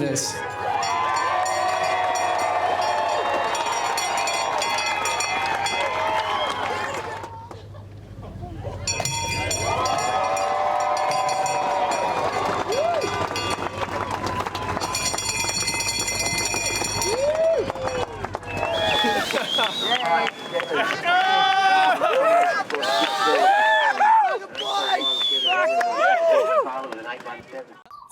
this.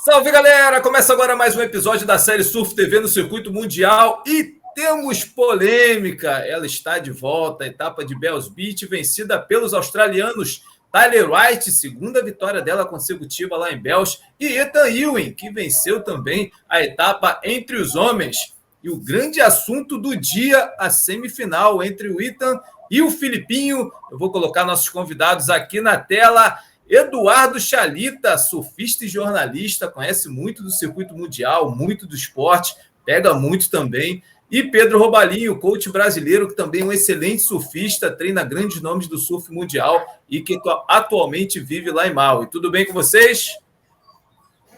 Salve, galera! Começa agora mais um episódio da série Surf TV no Circuito Mundial e temos polêmica. Ela está de volta, a etapa de Bells Beach, vencida pelos australianos Tyler Wright, segunda vitória dela consecutiva lá em Bells, e Ethan Ewing, que venceu também a etapa entre os homens. E o grande assunto do dia, a semifinal entre o Ethan e o Filipinho. Eu vou colocar nossos convidados aqui na tela. Eduardo Chalita, surfista e jornalista, conhece muito do circuito mundial, muito do esporte, pega muito também. E Pedro Robalinho, coach brasileiro, que também é um excelente surfista, treina grandes nomes do surf mundial e que atualmente vive lá em Maui. Tudo bem com vocês?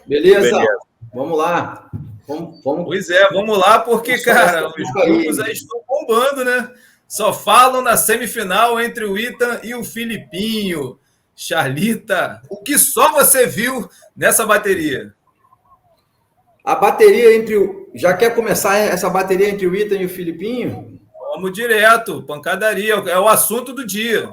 Beleza. Vamos lá. Vamos. Pois é, vamos lá, porque, cara, os grupos aí estão bombando, né? Só falam na semifinal entre o Ethan e o Filipinho. Charlita, o que só você viu nessa bateria? A bateria entre o... Já quer começar essa bateria entre o Ethan e o Filipinho? Vamos direto, pancadaria, é o assunto do dia.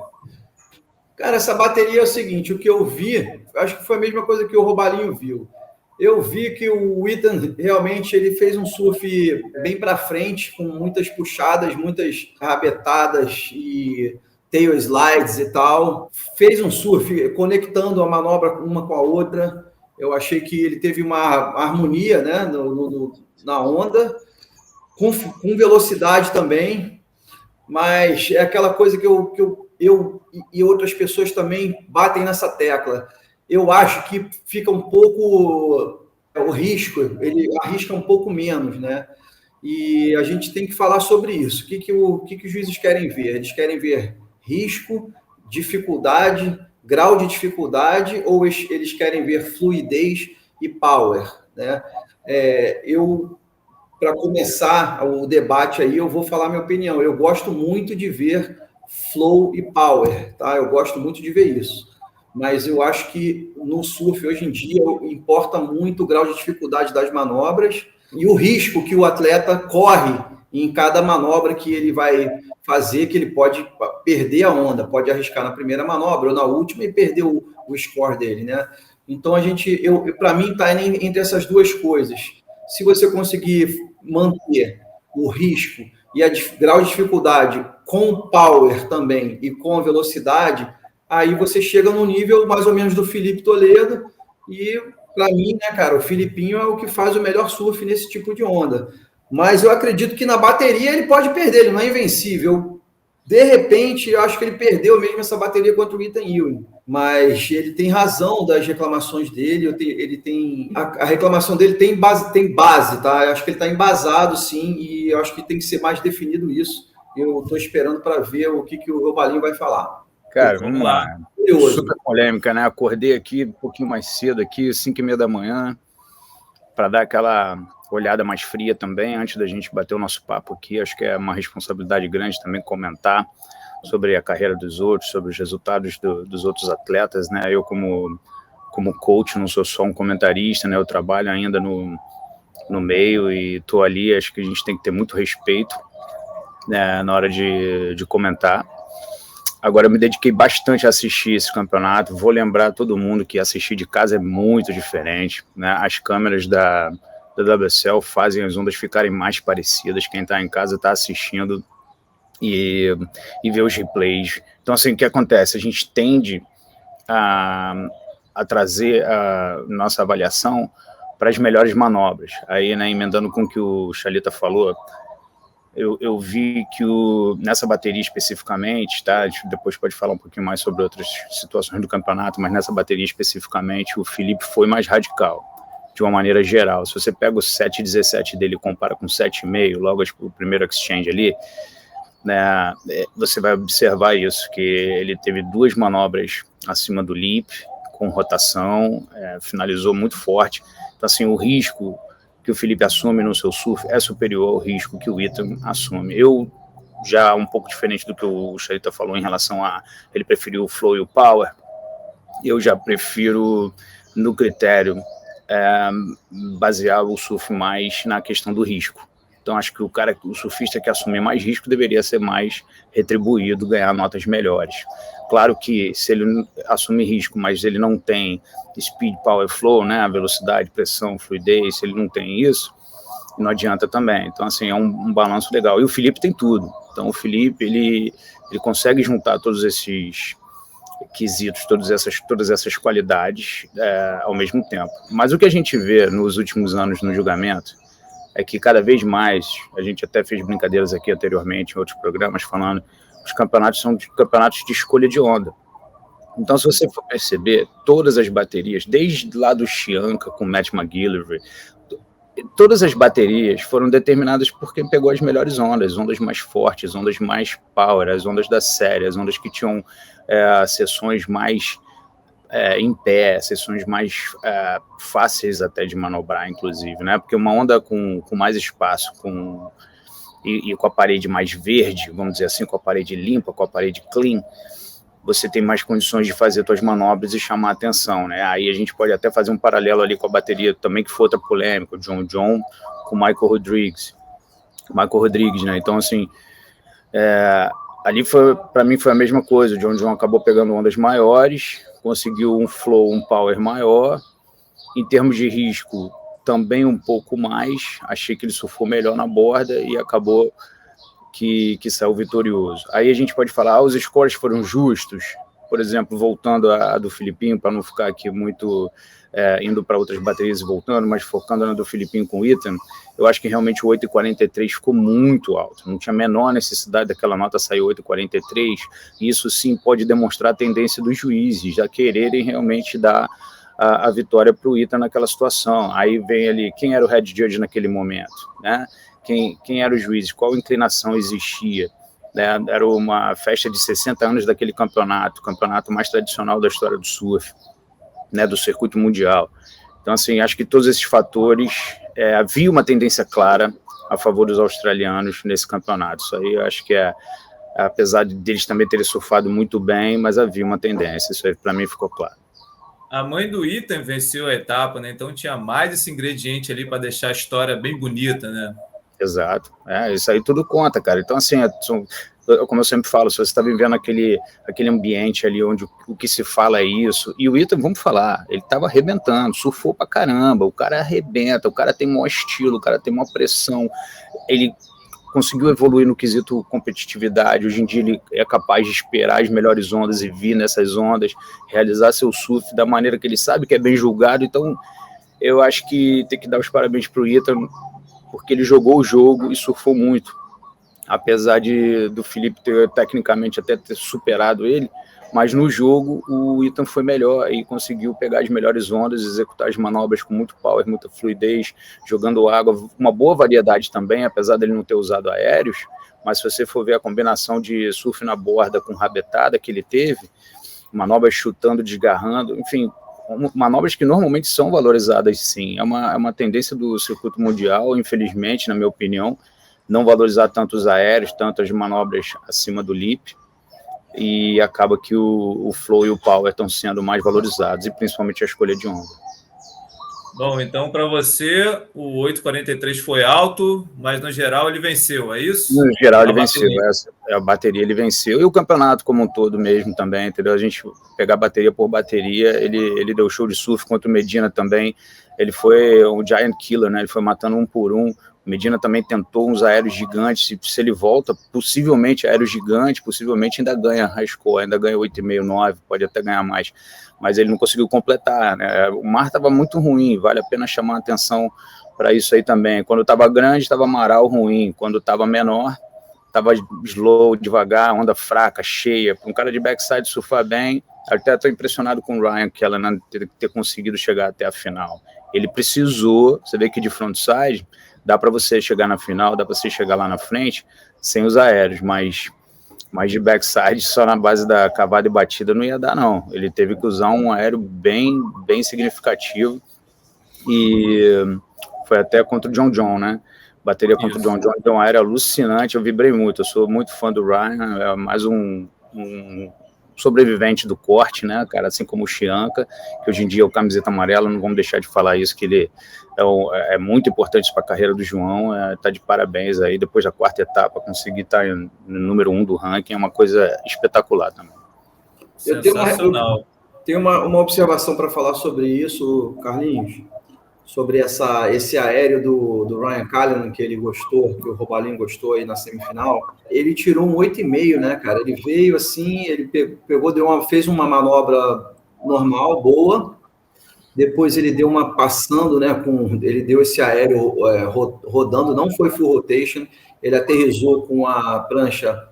Cara, essa bateria é o seguinte, o que eu vi, acho que foi a mesma coisa que o Robalinho viu. Eu vi que o Ethan realmente ele fez um surf bem para frente, com muitas puxadas, muitas rabetadas e tail slides e tal. Fez um surf conectando a manobra uma com a outra. Eu achei que ele teve uma harmonia, né, na onda, com velocidade também. Mas é aquela coisa que eu e outras pessoas também batem nessa tecla. Eu acho que fica um pouco... O risco, ele arrisca um pouco menos, né? E a gente tem que falar sobre isso. O que os juízes querem ver? Eles querem ver risco, dificuldade, grau de dificuldade, ou eles querem ver fluidez e power, né? Para começar o debate aí, eu vou falar minha opinião. Eu gosto muito de ver flow e power, tá? Eu gosto muito de ver isso. Mas eu acho que no surf, hoje em dia, importa muito o grau de dificuldade das manobras e o risco que o atleta corre em cada manobra que ele vai fazer, que ele pode perder a onda, pode arriscar na primeira manobra ou na última e perder o score dele, né? Então, para mim, está entre essas duas coisas. Se você conseguir manter o risco e grau de dificuldade com power também e com velocidade, aí você chega no nível mais ou menos do Felipe Toledo e, para mim, né, cara, o Filipinho é o que faz o melhor surf nesse tipo de onda. Mas eu acredito que na bateria ele pode perder, ele não é invencível. De repente, eu acho que ele perdeu mesmo essa bateria contra o Ethan Ewing. Mas ele tem razão das reclamações dele, ele tem... A reclamação dele tem base, tá? Eu acho que ele está embasado, sim, e eu acho que tem que ser mais definido isso. Eu estou esperando para ver o que o Robalinho vai falar. Cara, vamos lá. Super polêmica, né? Acordei aqui um pouquinho mais cedo, aqui, 5h30 da manhã, para dar aquela olhada mais fria também, antes da gente bater o nosso papo aqui. Acho que é uma responsabilidade grande também comentar sobre a carreira dos outros, sobre os resultados dos outros atletas, né? Eu, como coach, não sou só um comentarista, né? Eu trabalho ainda no meio e estou ali. Acho que a gente tem que ter muito respeito, né, na hora de comentar. Agora, eu me dediquei bastante a assistir esse campeonato. Vou lembrar todo mundo que assistir de casa é muito diferente, né? As câmeras da WSL fazem as ondas ficarem mais parecidas. Quem está em casa está assistindo e vê os replays. Então, assim, o que acontece? A gente tende a trazer a nossa avaliação para as melhores manobras. Aí, né, emendando com o que o Chalita falou, eu vi que nessa bateria especificamente, tá? Depois pode falar um pouquinho mais sobre outras situações do campeonato, mas nessa bateria especificamente o Felipe foi mais radical, de uma maneira geral. Se você pega o 7,17 dele e compara com 7,5, logo o primeiro exchange ali, né, você vai observar isso, que ele teve 2 manobras acima do lip, com rotação, finalizou muito forte. Então, assim, o risco que o Felipe assume no seu surf é superior ao risco que o Ethan assume. Eu, já um pouco diferente do que o Charita falou em relação a ele preferiu o flow e o power, eu já prefiro, no critério, basear o surf mais na questão do risco. Então, acho que o surfista que assumir mais risco deveria ser mais retribuído, ganhar notas melhores. Claro que se ele assume risco, mas ele não tem speed, power, flow, né, a velocidade, pressão, fluidez, se ele não tem isso, não adianta também. Então, assim, é um balanço legal. E o Felipe tem tudo. Então, o Felipe, ele consegue juntar todos esses quesitos, todas essas qualidades ao mesmo tempo. Mas o que a gente vê nos últimos anos no julgamento é que cada vez mais, a gente até fez brincadeiras aqui anteriormente em outros programas falando, os campeonatos são campeonatos de escolha de onda. Então, se você for perceber, todas as baterias, desde lá do Chianca com o Matt McGillivray, todas as baterias foram determinadas por quem pegou as melhores ondas mais fortes, ondas mais power, as ondas da série, as ondas que tinham seções mais em pé, seções mais fáceis até de manobrar, inclusive, né? Porque uma onda com mais espaço, e com a parede mais verde, vamos dizer assim, com a parede limpa, com a parede clean, você tem mais condições de fazer suas manobras e chamar a atenção, né? Aí a gente pode até fazer um paralelo ali com a bateria também, que foi outra polêmica, o John com o Michael Rodrigues, né? Então, assim, ali para mim foi a mesma coisa, o John acabou pegando ondas maiores, conseguiu um flow, um power maior, em termos de risco também um pouco mais, achei que ele surfou melhor na borda e acabou que saiu vitorioso. Aí a gente pode falar, os scores foram justos, por exemplo, voltando a do Filipinho, para não ficar aqui muito indo para outras baterias e voltando, mas focando na do Filipinho com o Ethan, eu acho que realmente o 8,43 ficou muito alto, não tinha a menor necessidade daquela nota sair 8,43, e isso sim pode demonstrar a tendência dos juízes a quererem realmente dar a vitória para o Ethan naquela situação. Aí vem ali, quem era o head judge naquele momento, né? Quem eram os juízes, qual inclinação existia, né? Era uma festa de 60 anos daquele campeonato, o campeonato mais tradicional da história do surf, né, do circuito mundial. Então, assim, acho que todos esses fatores, havia uma tendência clara a favor dos australianos nesse campeonato. Isso aí eu acho que apesar deles também terem surfado muito bem, mas havia uma tendência, isso aí para mim ficou claro. A mãe do Ethan venceu a etapa, né? Então tinha mais esse ingrediente ali para deixar a história bem bonita, né? Exato. Isso aí tudo conta, cara. Então, assim, como eu sempre falo, se você está vivendo aquele ambiente ali onde o que se fala é isso, e o Ethan, vamos falar, ele estava arrebentando, surfou pra caramba, o cara arrebenta, o cara tem maior estilo, o cara tem maior pressão, ele conseguiu evoluir no quesito competitividade, hoje em dia ele é capaz de esperar as melhores ondas e vir nessas ondas, realizar seu surf da maneira que ele sabe que é bem julgado. Então eu acho que tem que dar os parabéns para o Ethan, porque ele jogou o jogo e surfou muito, apesar do Felipe ter tecnicamente até ter superado ele, mas no jogo o Ethan foi melhor e conseguiu pegar as melhores ondas, executar as manobras com muito power, muita fluidez, jogando água, uma boa variedade também, apesar dele não ter usado aéreos, mas se você for ver a combinação de surf na borda com rabetada que ele teve, manobras chutando, desgarrando, enfim, manobras que normalmente são valorizadas sim, é uma tendência do circuito mundial, infelizmente, na minha opinião, não valorizar tanto os aéreos, tanto as manobras acima do lip, e acaba que o flow e o power estão sendo mais valorizados, e principalmente a escolha de onda. Bom, então para você o 8,43 foi alto, mas no geral ele venceu, é isso? No geral ele venceu, a bateria ele venceu, e o campeonato como um todo mesmo também, entendeu? A gente pegar bateria por bateria, ele deu show de surf contra o Medina também, ele foi um giant killer, né? Ele foi matando um por um. O Medina também tentou uns aéreos gigantes, se ele volta, possivelmente aéreo gigante, possivelmente ainda ganha high score, ainda ganha 8,5, 9, pode até ganhar mais, mas ele não conseguiu completar, né? O mar estava muito ruim, vale a pena chamar a atenção para isso aí também. Quando estava grande, estava maral ruim, quando estava menor, estava slow, devagar, onda fraca, cheia. Para um cara de backside surfar bem, até estou impressionado com o Ryan Callanan ter conseguido chegar até a final. Ele precisou, você vê que de frontside, dá para você chegar na final, dá para você chegar lá na frente sem os aéreos, mas de backside só na base da cavada e batida não ia dar não, ele teve que usar um aéreo bem significativo, e foi até contra o John, né? Bateria contra o John deu um aéreo alucinante, eu vibrei muito, eu sou muito fã do Ryan, é mais um sobrevivente do corte, né, cara, assim como o Chianca, que hoje em dia é o camiseta amarela, não vamos deixar de falar isso, que ele é muito importante para a carreira do João, tá de parabéns aí, depois da 4ª etapa, conseguir estar no número 1 do ranking, é uma coisa espetacular também. Sensacional. Eu tenho uma observação para falar sobre isso, Carlinhos, sobre esse aéreo do Ryan Callinan, que ele gostou, que o Robalinho gostou aí na semifinal. Ele tirou um 8,5, né, cara? Ele veio assim, ele pegou, fez uma manobra normal, boa. Depois ele deu uma passando, né? Ele deu esse aéreo rodando, não foi full rotation. Ele aterrissou com a prancha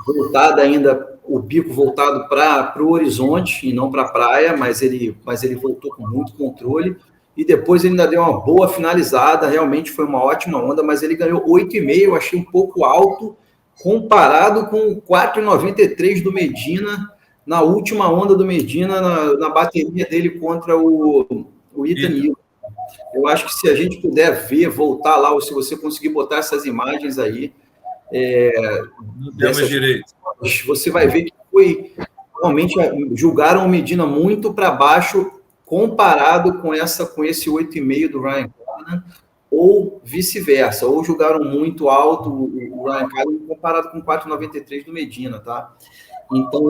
voltada ainda, o bico voltado para o horizonte e não para a praia, mas ele voltou com muito controle. E depois ele ainda deu uma boa finalizada, realmente foi uma ótima onda, mas ele ganhou 8,5, eu achei um pouco alto, comparado com o 4,93 do Medina, na última onda do Medina, na bateria dele contra o Ethan Ewing. Eu acho que se a gente puder voltar lá, ou se você conseguir botar essas imagens aí, não temos direito. Você vai ver que realmente julgaram o Medina muito para baixo, comparado com esse 8,5 do Ryan Callinan, ou vice-versa, ou julgaram muito alto o Ryan Callinan comparado com o 4,93 do Medina, tá? Então,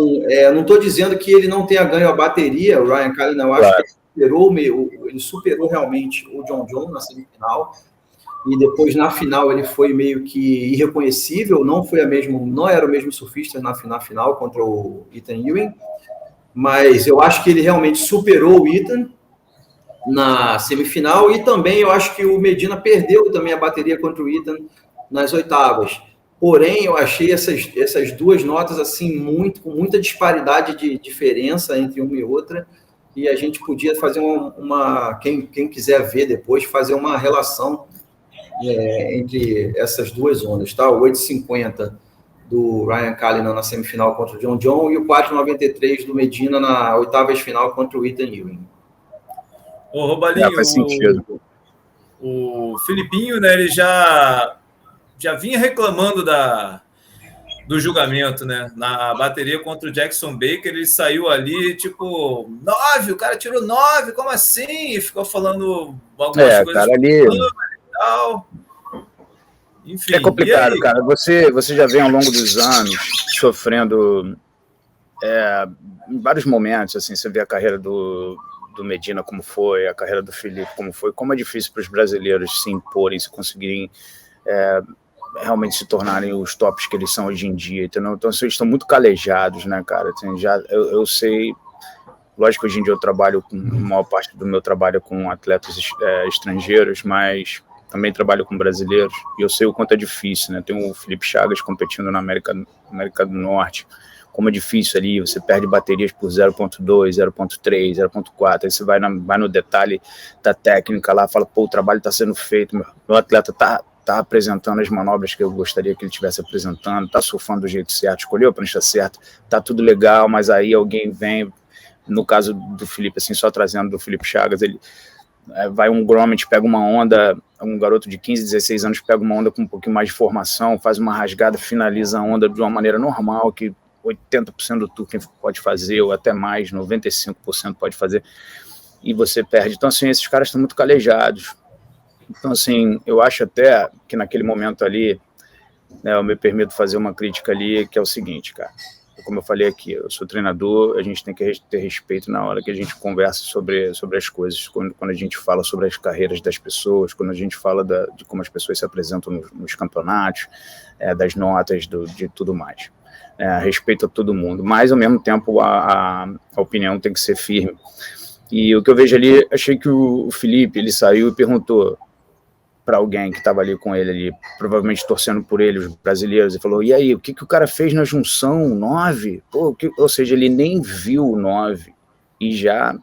não estou dizendo que ele não tenha ganho a bateria, o Ryan Callinan, eu acho que ele superou realmente o John na semifinal, e depois na final ele foi meio que irreconhecível, não era o mesmo surfista na final contra o Ethan Ewing, mas eu acho que ele realmente superou o Ethan na semifinal, e também eu acho que o Medina perdeu também a bateria contra o Ethan nas oitavas. Porém, eu achei essas duas notas assim com muita disparidade de diferença entre uma e outra, e a gente podia fazer quem quiser ver depois, fazer uma relação entre essas duas ondas, tá? O 8,50 do Ryan Callinan na semifinal contra o John e o 4,93 do Medina na oitavas final contra o Ethan Ewing. Ô, Robalinho, faz sentido. O Filipinho, né, ele já vinha reclamando do julgamento, né? Na bateria contra o Jackson Baker, ele saiu ali, tipo, 9, o cara tirou 9, como assim? E ficou falando algumas coisas. Cara, ali... tal. Enfim, é complicado, cara. Você já vem ao longo dos anos sofrendo em vários momentos, assim, você vê a carreira do Medina como foi, a carreira do Felipe como é difícil para os brasileiros se imporem, se conseguirem realmente se tornarem os tops que eles são hoje em dia, entendeu? Então eles estão muito calejados, né, cara? Assim, eu sei, lógico que hoje em dia eu trabalho a maior parte do meu trabalho com atletas estrangeiros, mas também trabalho com brasileiros, e eu sei o quanto é difícil, né? Tem o Felipe Chagas competindo na América do Norte, como é difícil ali, você perde baterias por 0,2, 0,3, 0,4, aí você vai no detalhe da técnica lá, fala, pô, o trabalho está sendo feito, meu atleta tá apresentando as manobras que eu gostaria que ele estivesse apresentando, tá surfando do jeito certo, escolheu a prancha certa, tá tudo legal, mas aí alguém vem, no caso do Felipe, assim, só trazendo do Felipe Chagas, ele vai um Gromit, pega uma onda, um garoto de 15, 16 anos pega uma onda com um pouquinho mais de formação, faz uma rasgada, finaliza a onda de uma maneira normal, que 80% do tour quem pode fazer, ou até mais, 95% pode fazer, e você perde. Então, assim, esses caras estão muito calejados. Então, assim, eu acho até que naquele momento ali, né, eu me permito fazer uma crítica ali, que é o seguinte, cara, como eu falei aqui, eu sou treinador, a gente tem que ter respeito na hora que a gente conversa sobre as coisas, quando a gente fala sobre as carreiras das pessoas, quando a gente fala de como as pessoas se apresentam nos campeonatos, das notas, de tudo mais. Respeito a todo mundo, mas ao mesmo tempo a opinião tem que ser firme. E o que eu vejo ali, achei que o Felipe, ele saiu e perguntou para alguém que estava ali com ele, ali, provavelmente torcendo por ele, os brasileiros, e falou, e aí, o que o cara fez na junção, 9? Pô, ou seja, ele nem viu o 9, e já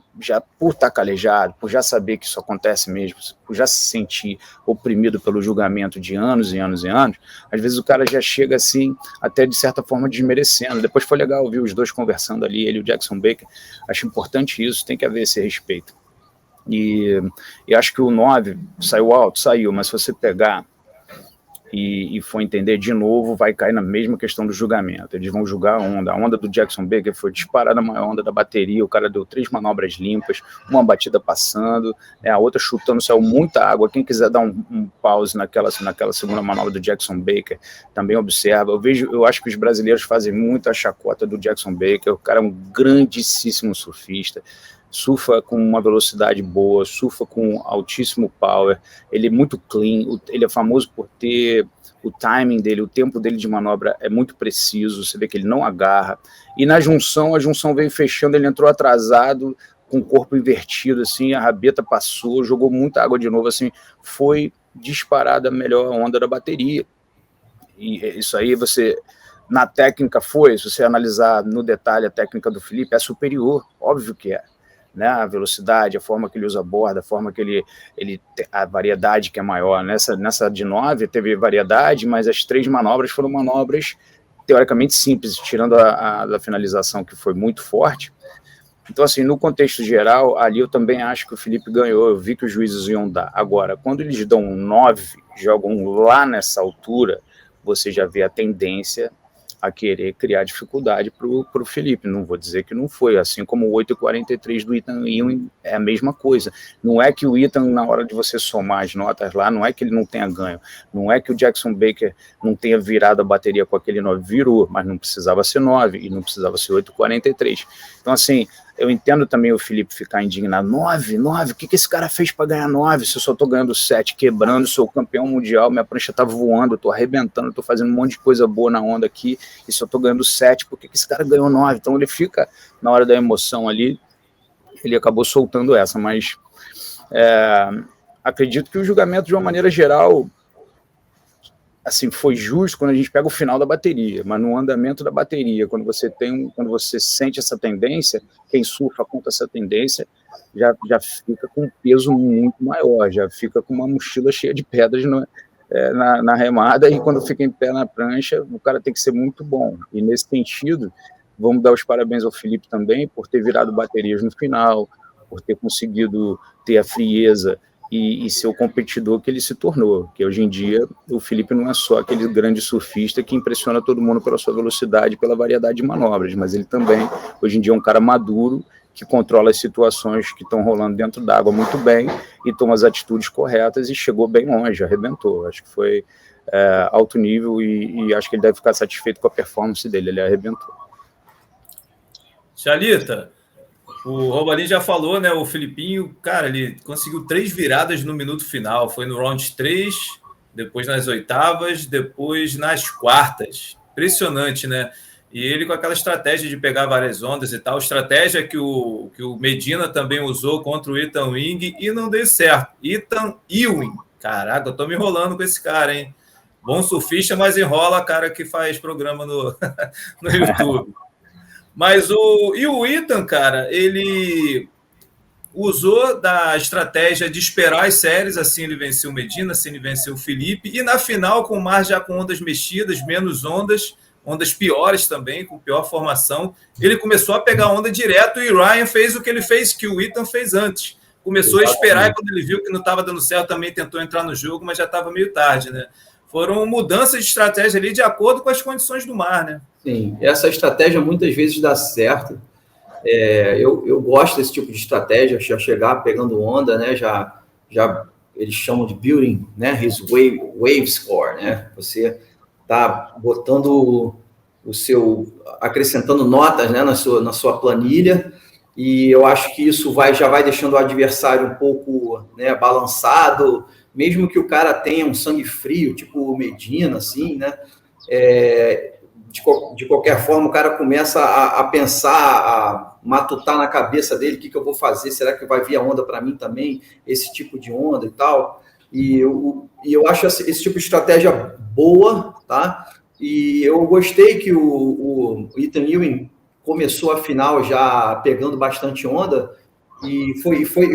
por estar calejado, por já saber que isso acontece mesmo, por já se sentir oprimido pelo julgamento de anos e anos e anos, às vezes o cara já chega assim, até de certa forma desmerecendo. Depois foi legal ouvir os dois conversando ali, ele e o Jackson Baker, acho importante isso, tem que haver esse respeito. E acho que o 9 saiu alto, saiu, mas se você pegar e for entender de novo, vai cair na mesma questão do julgamento. Eles vão julgar a onda do Jackson Baker foi disparada a maior onda da bateria, o cara deu 3 manobras limpas, uma batida passando, a outra chutando, saiu muita água. Quem quiser dar um pause naquela segunda manobra do Jackson Baker, também observa. Eu acho que os brasileiros fazem muita chacota do Jackson Baker, o cara é um grandíssimo surfista, surfa com uma velocidade boa, surfa com altíssimo power, ele é muito clean, ele é famoso por ter o timing dele, o tempo dele de manobra é muito preciso, você vê que ele não agarra, e na junção, a junção veio fechando, ele entrou atrasado, com o corpo invertido, assim, a rabeta passou, jogou muita água de novo, assim, foi disparada a melhor onda da bateria, e isso aí você... Na técnica foi, se você analisar no detalhe a técnica do Felipe, é superior, óbvio que é. Né, a velocidade, a forma que ele usa a borda, a forma que ele a variedade que é maior. Nessa de 9 teve variedade, mas as 3 manobras foram manobras teoricamente simples, tirando a da finalização, que foi muito forte. Então, assim, no contexto geral, ali eu também acho que o Felipe ganhou, eu vi que os juízes iam dar. Agora, quando eles dão 9, jogam lá nessa altura, você já vê a tendência a querer criar dificuldade para o Felipe. Não vou dizer que não foi, assim como o 8,43 do Ethan Ewing é a mesma coisa. Não é que o Ethan, na hora de você somar as notas lá, não é que ele não tenha ganho, não é que o Jackson Baker não tenha virado a bateria com aquele 9, virou, mas não precisava ser 9 e não precisava ser 8,43. Então, assim, eu entendo também o Felipe ficar indignado. 9, o que esse cara fez para ganhar 9? Se eu só estou ganhando 7, quebrando, sou campeão mundial, minha prancha está voando, eu estou arrebentando, estou fazendo um monte de coisa boa na onda aqui, e se eu estou ganhando 7, por que esse cara ganhou 9? Então ele fica, na hora da emoção ali, ele acabou soltando essa, mas acredito que o julgamento, de uma maneira geral, assim, foi justo quando a gente pega o final da bateria, mas no andamento da bateria, quando você sente essa tendência, quem surfa contra essa tendência já fica com um peso muito maior, já fica com uma mochila cheia de pedras na remada, e quando fica em pé na prancha, o cara tem que ser muito bom. E nesse sentido, vamos dar os parabéns ao Felipe também por ter virado baterias no final, por ter conseguido ter a frieza e ser o competidor que ele se tornou, que hoje em dia o Felipe não é só aquele grande surfista que impressiona todo mundo pela sua velocidade, pela variedade de manobras, mas ele também, hoje em dia, é um cara maduro, que controla as situações que estão rolando dentro d'água muito bem e toma as atitudes corretas e chegou bem longe, arrebentou. Acho que foi alto nível e acho que ele deve ficar satisfeito com a performance dele, ele arrebentou. Chalita, o Robalinho já falou, né? O Filipinho, cara, ele conseguiu 3 viradas no minuto final. Foi no round 3, depois nas oitavas, depois nas quartas. Impressionante, né? E ele com aquela estratégia de pegar várias ondas e tal, estratégia que o Medina também usou contra o Ethan Ewing e não deu certo. Ethan Ewing. Caraca, eu tô me enrolando com esse cara, hein? Bom surfista, mas enrola cara que faz programa no YouTube. Mas o Ethan, cara, ele usou da estratégia de esperar as séries, assim ele venceu o Medina, assim ele venceu o Felipe, e na final, com o mar já com ondas mexidas, menos ondas piores também, com pior formação, ele começou a pegar onda direto e Ryan fez o que ele fez, que o Ethan fez antes. Começou a esperar e quando ele viu que não estava dando certo, também tentou entrar no jogo, mas já estava meio tarde, né? Foram mudanças de estratégia ali de acordo com as condições do mar, né? Sim, essa estratégia muitas vezes dá certo. Eu gosto desse tipo de estratégia, já chegar pegando onda, né? Já eles chamam de building, né? His wave score, né? Você tá botando acrescentando notas, né? na sua planilha, e eu acho que isso já vai deixando o adversário um pouco, né, balançado, mesmo que o cara tenha um sangue frio, tipo o Medina, assim, né? De qualquer forma, o cara começa a pensar, a matutar na cabeça dele o que eu vou fazer, será que vai vir a onda para mim também, esse tipo de onda e tal. E eu acho esse tipo de estratégia boa, tá? E eu gostei que o Ethan Ewing começou a final já pegando bastante onda e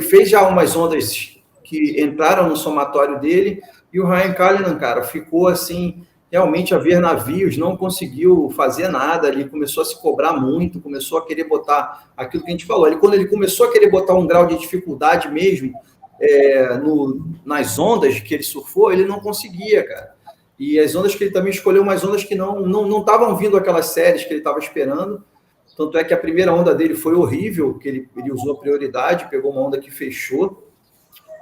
fez já umas ondas que entraram no somatório dele, e o Ryan Callinan, cara, ficou assim, realmente haver navios, não conseguiu fazer nada ali, começou a se cobrar muito, começou a querer botar aquilo que a gente falou. Quando ele começou a querer botar um grau de dificuldade mesmo nas ondas que ele surfou, ele não conseguia, cara. E as ondas que ele também escolheu, umas ondas que não estavam vindo aquelas séries que ele estava esperando. Tanto é que a primeira onda dele foi horrível, que ele usou a prioridade, pegou uma onda que fechou.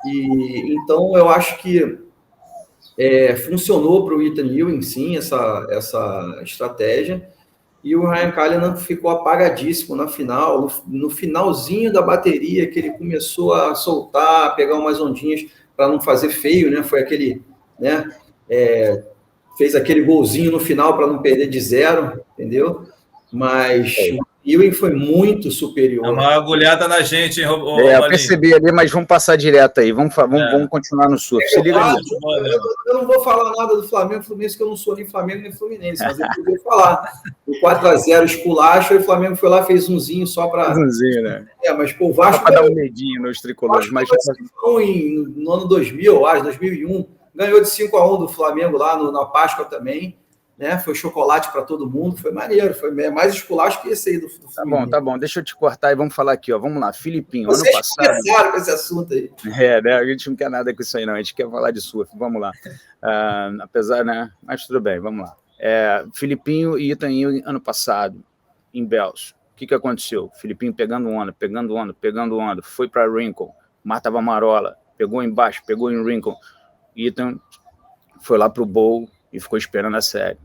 E então eu acho que funcionou para o Ethan Ewing, sim, essa estratégia. E o Ryan Callinan ficou apagadíssimo na final, no finalzinho da bateria, que ele começou a soltar, a pegar umas ondinhas para não fazer feio, né? Foi aquele, né? Fez aquele golzinho no final para não perder de 0, entendeu? Mas o Ewing foi muito superior. É uma agulhada na gente, hein, eu percebi ali, mas vamos passar direto aí. Vamos continuar no surf. Se liga aí. Eu não vou falar nada do Flamengo, Fluminense, que eu não sou nem Flamengo nem Fluminense, mas eu poderia falar. O 4-0 esculacho, e o Flamengo foi lá, fez umzinho só para... Umzinho, né? Mas pô, o Vasco... Só para dar um medinho nos tricolores. Mas no ano 2000, eu acho, 2001, ganhou de 5-1 do Flamengo lá na Páscoa também. Né? Foi chocolate para todo mundo, foi maneiro, foi mais esculacho que esse aí do Tá bom, deixa eu te cortar e vamos falar aqui, ó. Vamos lá, Filipinho, ano passado... Vocês começaram com esse assunto aí. Né? A gente não quer nada com isso aí, não, a gente quer falar de surf, vamos lá. Apesar, né? Mas tudo bem, vamos lá. Filipinho e Ethan Ewing, ano passado, em Bells. O que aconteceu? Filipinho pegando onda, foi para Rincon, mar tava marola, pegou embaixo, pegou em Rincon. Ethan foi lá pro Bowl e ficou esperando a série.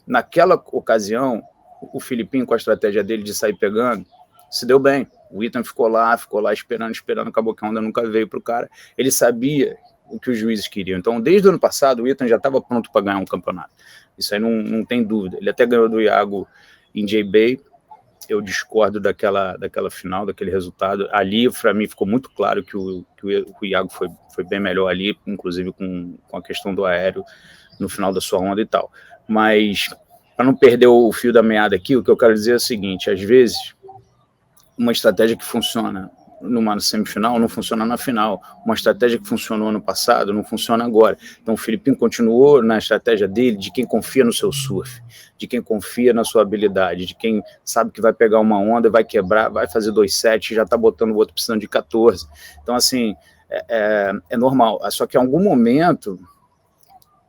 Naquela ocasião, o Filipinho, com a estratégia dele de sair pegando, se deu bem. O Ethan ficou lá esperando, acabou que a onda nunca veio para o cara. Ele sabia o que os juízes queriam. Então, desde o ano passado, o Ethan já estava pronto para ganhar um campeonato. Isso aí não tem dúvida. Ele até ganhou do Iago em J-Bay. Eu discordo daquela final, daquele resultado. Ali, para mim, ficou muito claro que o Iago foi bem melhor ali, inclusive com a questão do aéreo no final da sua onda e tal. Mas, para não perder o fio da meada aqui, o que eu quero dizer é o seguinte, às vezes, uma estratégia que funciona numa semifinal não funciona na final. Uma estratégia que funcionou no passado não funciona agora. Então, o Filipinho continuou na estratégia dele, de quem confia no seu surf, de quem confia na sua habilidade, de quem sabe que vai pegar uma onda, vai quebrar, vai fazer 2-7, já está botando o outro precisando de 14. Então, assim, é normal. Só que em algum momento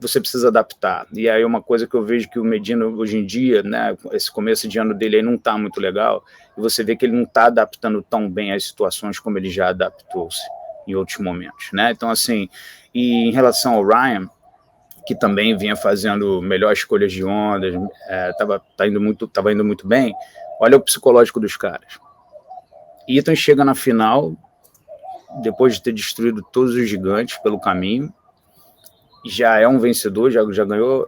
você precisa adaptar. E aí uma coisa que eu vejo que o Medina hoje em dia, né, esse começo de ano dele aí não está muito legal, e você vê que ele não está adaptando tão bem às situações como ele já adaptou-se em outros momentos, né? Então, assim, e em relação ao Ryan, que também vinha fazendo melhores escolhas de ondas, estava indo muito bem, olha o psicológico dos caras. Ethan chega na final, depois de ter destruído todos os gigantes pelo caminho, já é um vencedor, já ganhou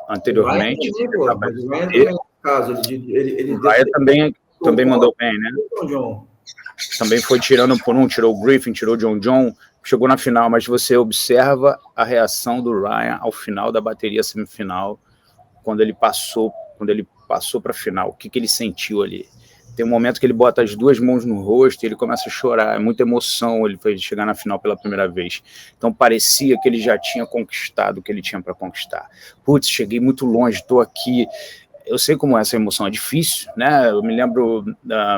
anteriormente. O Ryan também mandou bem, né? Também foi tirando por um, tirou o Griffin, tirou o John, chegou na final, mas você observa a reação do Ryan ao final da bateria semifinal, quando ele passou para a final, o que ele sentiu ali. Tem um momento que ele bota as duas mãos no rosto e ele começa a chorar, é muita emoção, ele foi chegar na final pela primeira vez. Então parecia que ele já tinha conquistado o que ele tinha para conquistar. Putz, cheguei muito longe, estou aqui. Eu sei como essa emoção é difícil, né? Eu me lembro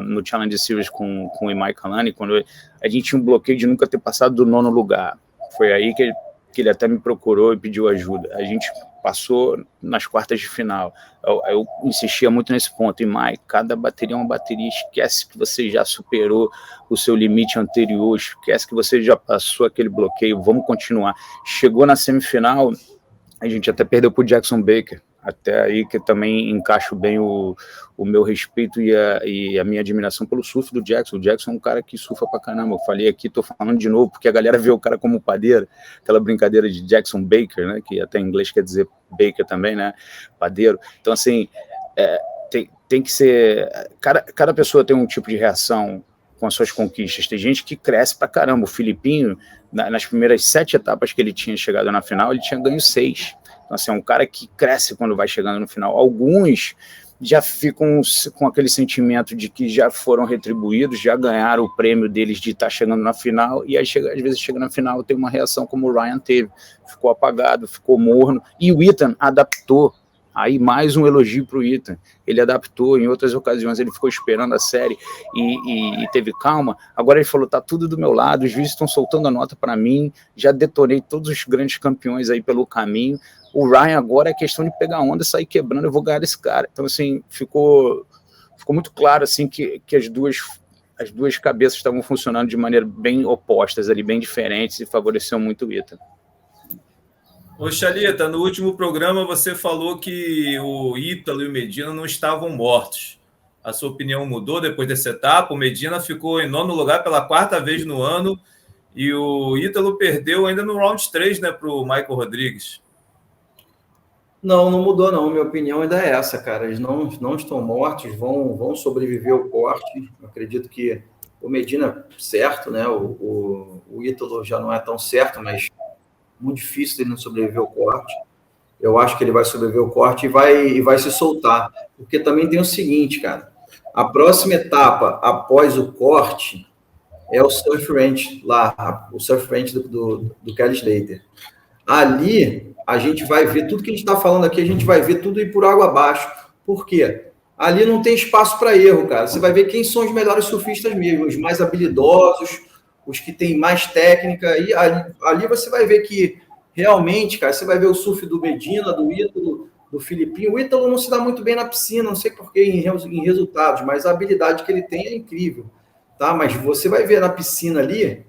no Challenge Series com o Imai Kalani, quando a gente tinha um bloqueio de nunca ter passado do 9º lugar. Foi aí que ele até me procurou e pediu ajuda. A gente passou nas quartas de final. Eu insistia muito nesse ponto. Imai, cada bateria é uma bateria. Esquece que você já superou o seu limite anterior. Esquece que você já passou aquele bloqueio. Vamos continuar. Chegou na semifinal, a gente até perdeu para o Jackson Baker. Até aí que também encaixo bem o meu respeito e a minha admiração pelo surf do Jackson. O Jackson é um cara que surfa pra caramba. Eu falei aqui, tô falando de novo, porque a galera vê o cara como padeiro, aquela brincadeira de Jackson Baker, né? Que até em inglês quer dizer Baker também, né? Padeiro. Então, assim, tem que ser... Cada pessoa tem um tipo de reação com as suas conquistas. Tem gente que cresce pra caramba. O Filipinho, nas primeiras 7 etapas que ele tinha chegado na final, ele tinha ganho 6. Então, assim, é um cara que cresce quando vai chegando no final. Alguns já ficam com aquele sentimento de que já foram retribuídos, já ganharam o prêmio deles de estar chegando na final, e aí às vezes chega na final tem uma reação como o Ryan teve, ficou apagado, ficou morno, e o Ethan adaptou. Aí mais um elogio para o Ethan, ele adaptou, em outras ocasiões ele ficou esperando a série e teve calma, agora ele falou, tá tudo do meu lado, os juízes estão soltando a nota para mim, já detonei todos os grandes campeões aí pelo caminho, o Ryan agora é questão de pegar onda, sair quebrando, eu vou ganhar esse cara. Então assim, ficou muito claro assim, que as duas cabeças estavam funcionando de maneira bem opostas, ali, bem diferentes, e favoreceu muito o Ethan. Ô, Xalita, no último programa você falou que o Ítalo e o Medina não estavam mortos. A sua opinião mudou depois dessa etapa? O Medina ficou em 9º lugar pela 4ª vez no ano e o Ítalo perdeu ainda no round 3, né, para o Michael Rodrigues. Não mudou, não. Minha opinião ainda é essa, cara. Eles não estão mortos, vão sobreviver ao corte. Eu acredito que o Medina, certo, né? O Ítalo já não é tão certo, mas muito difícil ele não sobreviver ao corte. Eu acho que ele vai sobreviver ao corte e vai se soltar. Porque também tem o seguinte, cara. A próxima etapa após o corte é o Surf Ranch lá, o Surf Ranch do Kelly Slater. Ali a gente vai ver tudo que a gente está falando aqui, a gente vai ver tudo ir por água abaixo. Por quê? Ali não tem espaço para erro, cara. Você vai ver quem são os melhores surfistas mesmo, os mais habilidosos, os que têm mais técnica, e ali você vai ver que realmente, cara, você vai ver o surf do Medina, do Ítalo, do Filipinho. O Ítalo não se dá muito bem na piscina, não sei porquê em resultados, mas a habilidade que ele tem é incrível, tá? Mas você vai ver na piscina ali,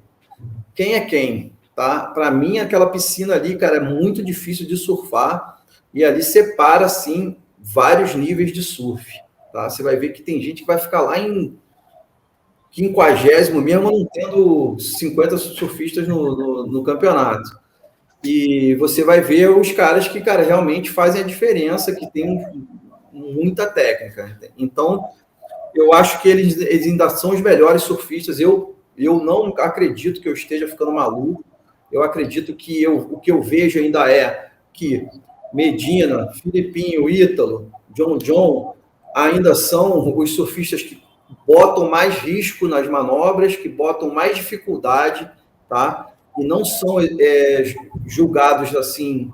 quem é quem, tá? Para mim, aquela piscina ali, cara, é muito difícil de surfar, e ali separa, assim, vários níveis de surf, tá? Você vai ver que tem gente que vai ficar lá em 50º, mesmo não tendo 50 surfistas no campeonato. E você vai ver os caras que, cara, realmente fazem a diferença, que tem muita técnica. Então, eu acho que eles ainda são os melhores surfistas. Eu não acredito que eu esteja ficando maluco. Eu acredito que o que eu vejo ainda é que Medina, Filipinho, Ítalo, John ainda são os surfistas que botam mais risco nas manobras, que botam mais dificuldade, tá? E não são julgados assim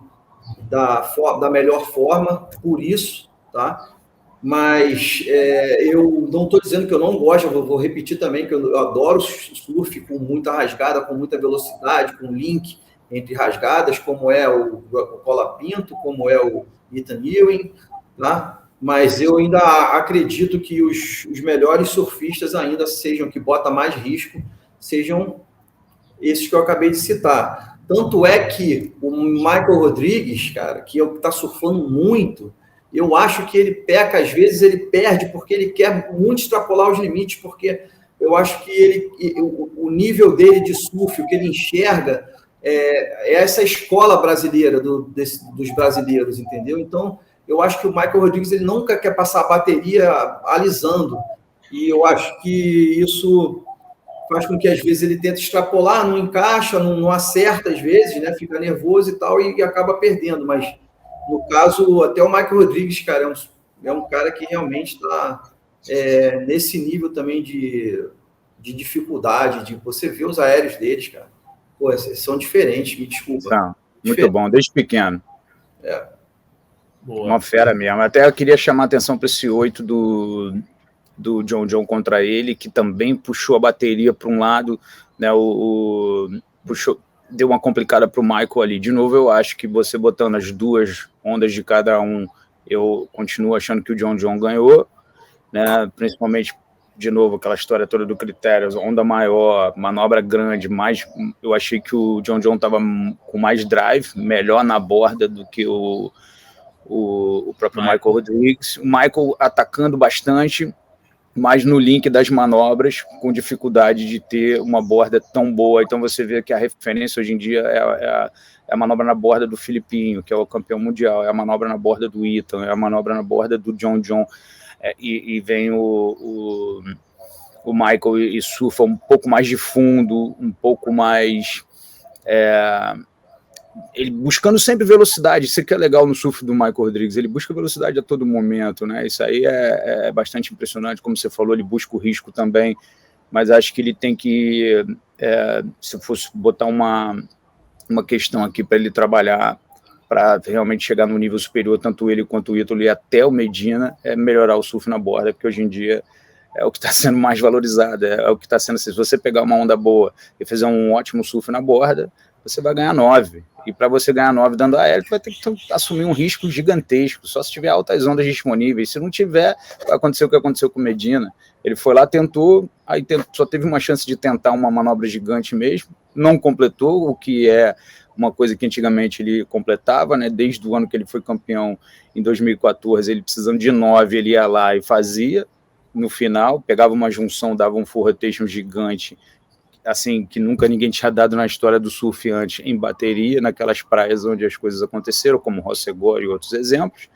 da melhor forma, por isso, tá? Mas eu não estou dizendo que eu não gosto, eu vou repetir também que eu adoro surf com muita rasgada, com muita velocidade, com link entre rasgadas, como é o Cola Pinto, como é o Ethan Ewing, tá? Mas eu ainda acredito que os melhores surfistas ainda sejam, que botam mais risco, sejam esses que eu acabei de citar. Tanto é que o Michael Rodrigues, cara, que está surfando muito, eu acho que ele peca, às vezes ele perde porque ele quer muito extrapolar os limites, porque eu acho que o nível dele de surf, o que ele enxerga, é essa escola brasileira dos brasileiros, entendeu? Então, eu acho que o Michael Rodrigues ele nunca quer passar a bateria alisando, e eu acho que isso faz com que, às vezes, ele tenta extrapolar, não encaixa, não acerta, às vezes, né? Fica nervoso e tal, e acaba perdendo. Mas, no caso, até o Michael Rodrigues, cara, é um cara que realmente está nesse nível também de dificuldade, de você ver os aéreos deles, cara. Pô, são diferentes, me desculpa. Não, muito bom, desde pequeno. Boa. Uma fera mesmo. Até eu queria chamar a atenção para esse 8 do John contra ele, que também puxou a bateria para um lado, né, deu uma complicada para o Michael ali. De novo, eu acho que você botando as duas ondas de cada um, eu continuo achando que o John ganhou, né, principalmente, de novo, aquela história toda do critérios, onda maior, manobra grande, mas eu achei que o John estava com mais drive, melhor na borda do que o próprio Michael Rodrigues. O Michael atacando bastante, mas no link das manobras, com dificuldade de ter uma borda tão boa. Então você vê que a referência hoje em dia é a manobra na borda do Filipinho, que é o campeão mundial, é a manobra na borda do Ethan, é a manobra na borda do John, e vem o Michael e surfa um pouco mais de fundo, um pouco mais ele buscando sempre velocidade. Isso que é legal no surf do Michael Rodrigues, ele busca velocidade a todo momento, né? Isso aí é bastante impressionante, como você falou, ele busca o risco também, mas acho que ele tem que, se eu fosse botar uma questão aqui para ele trabalhar, para realmente chegar no nível superior, tanto ele quanto o Ítalo e até o Medina, é melhorar o surf na borda, porque hoje em dia é o que está sendo mais valorizado, é o que está sendo, se você pegar uma onda boa e fizer um ótimo surf na borda, você vai ganhar 9, e para você ganhar 9 dando aéreo, você vai ter que assumir um risco gigantesco, só se tiver altas ondas disponíveis. Se não tiver, vai acontecer o que aconteceu com o Medina. Ele foi lá, tentou, só teve uma chance de tentar uma manobra gigante mesmo, não completou, o que é uma coisa que antigamente ele completava, né? Desde o ano que ele foi campeão em 2014, ele precisando de 9, ele ia lá e fazia. No final, pegava uma junção, dava um full rotation gigante, assim, que nunca ninguém tinha dado na história do surf antes, em bateria, naquelas praias onde as coisas aconteceram, como Rossegor e outros exemplos.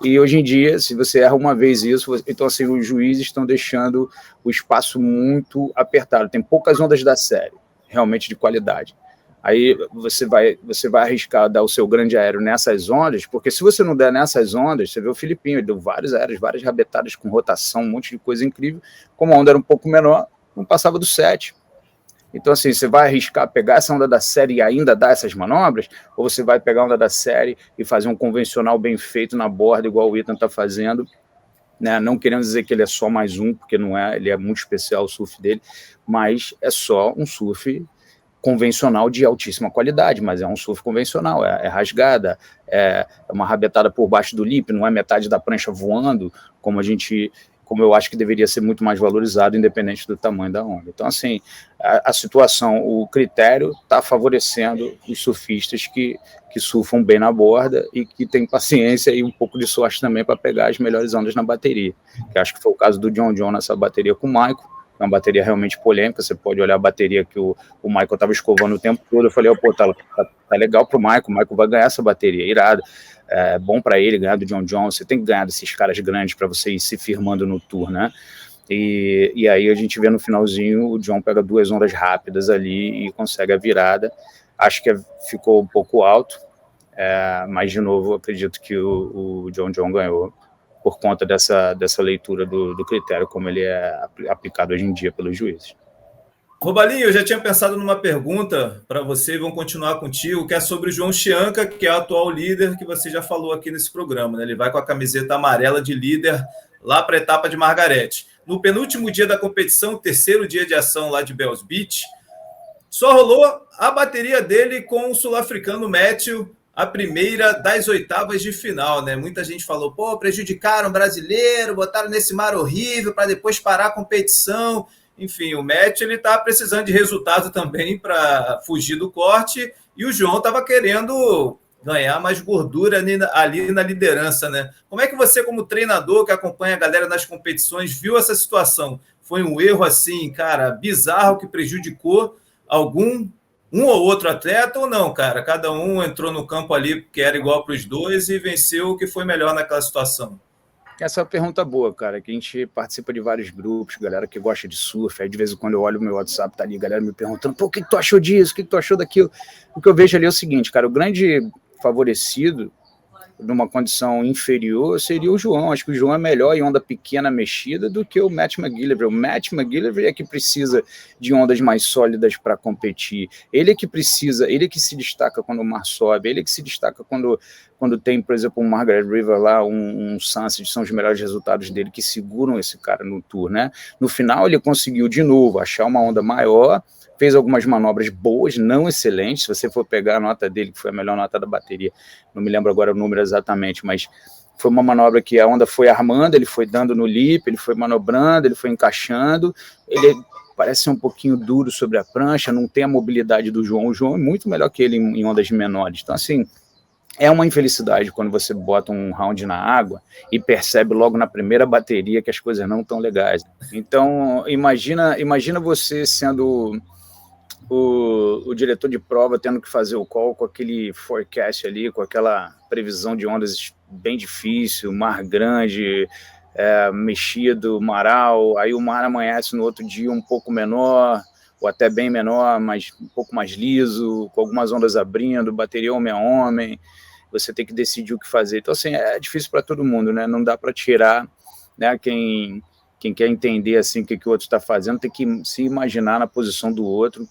E hoje em dia, se você erra uma vez isso, então assim, os juízes estão deixando o espaço muito apertado, tem poucas ondas da série, realmente de qualidade. Aí você vai arriscar dar o seu grande aéreo nessas ondas, porque se você não der nessas ondas, você vê o Filipinho, ele deu vários aéreos, várias rabetadas com rotação, um monte de coisa incrível, como a onda era um pouco menor, não passava do 7. Então, assim, você vai arriscar pegar essa onda da série e ainda dar essas manobras, ou você vai pegar a onda da série e fazer um convencional bem feito na borda, igual o Ethan está fazendo, né? Não querendo dizer que ele é só mais um, porque não é, ele é muito especial o surf dele, mas é só um surf convencional de altíssima qualidade, mas é um surf convencional, é rasgada, é uma rabetada por baixo do lip, não é metade da prancha voando, como eu acho que deveria ser muito mais valorizado, independente do tamanho da onda. Então, assim, a situação, o critério está favorecendo os surfistas que surfam bem na borda e que têm paciência e um pouco de sorte também para pegar as melhores ondas na bateria, que acho que foi o caso do John nessa bateria com o Michael. É uma bateria realmente polêmica, você pode olhar a bateria que o Michael estava escovando o tempo todo, eu falei, pô, tá legal pro Michael, o Michael vai ganhar essa bateria, irado, é bom para ele ganhar do John, você tem que ganhar desses caras grandes para você ir se firmando no tour, né? E aí a gente vê no finalzinho, o John pega 2 ondas rápidas ali e consegue a virada, acho que ficou um pouco alto, mas de novo, acredito que o John ganhou, por conta dessa leitura do critério, como ele é aplicado hoje em dia pelos juízes. Robalinho, eu já tinha pensado numa pergunta para você, vamos continuar contigo, que é sobre o João Chianca, que é o atual líder, que você já falou aqui nesse programa, né? Ele vai com a camiseta amarela de líder lá para a etapa de Margarete. No penúltimo dia da competição, terceiro dia de ação lá de Bells Beach, só rolou a bateria dele com o sul-africano Matthew, a primeira das oitavas de final, né? Muita gente falou, pô, prejudicaram o brasileiro, botaram nesse mar horrível para depois parar a competição. Enfim, o Matthew, ele tá precisando de resultado também para fugir do corte, e o João estava querendo ganhar mais gordura ali na liderança, né? Como é que você, como treinador que acompanha a galera nas competições, viu essa situação? Foi um erro, assim, cara, bizarro, que prejudicou um ou outro atleta, ou não, cara? Cada um entrou no campo ali que era igual para os dois e venceu o que foi melhor naquela situação. Essa é uma pergunta boa, cara, que a gente participa de vários grupos, galera que gosta de surf, aí de vez em quando eu olho o meu WhatsApp, tá ali, galera me perguntando, pô, o que tu achou disso, o que tu achou daquilo? O que eu vejo ali é o seguinte, cara, o grande favorecido numa condição inferior seria o João. Acho que o João é melhor em onda pequena mexida do que o Matt McGillivray. O Matt McGillivray é que precisa de ondas mais sólidas para competir. Ele é que precisa, ele é que se destaca quando o mar sobe, ele é que se destaca quando tem, por exemplo, um Margaret River lá, um Sunset, são os melhores resultados dele que seguram esse cara no tour, né? No final ele conseguiu de novo achar uma onda maior, fez algumas manobras boas, não excelentes. Se você for pegar a nota dele, que foi a melhor nota da bateria, não me lembro agora o número exatamente, mas foi uma manobra que a onda foi armando, ele foi dando no lip, ele foi manobrando, ele foi encaixando, ele parece ser um pouquinho duro sobre a prancha, não tem a mobilidade do João. O João é muito melhor que ele em ondas menores. Então, assim, é uma infelicidade quando você bota um round na água e percebe logo na primeira bateria que as coisas não estão legais. Então, imagina você sendo o diretor de prova tendo que fazer o call com aquele forecast ali, com aquela previsão de ondas bem difícil, mar grande, mexido, maral, aí o mar amanhece no outro dia um pouco menor, ou até bem menor, mas um pouco mais liso, com algumas ondas abrindo, bateria homem a homem, você tem que decidir o que fazer. Então, assim, é difícil para todo mundo, né? Não dá para tirar, né? Quem quer entender assim, o que o outro está fazendo, tem que se imaginar na posição do outro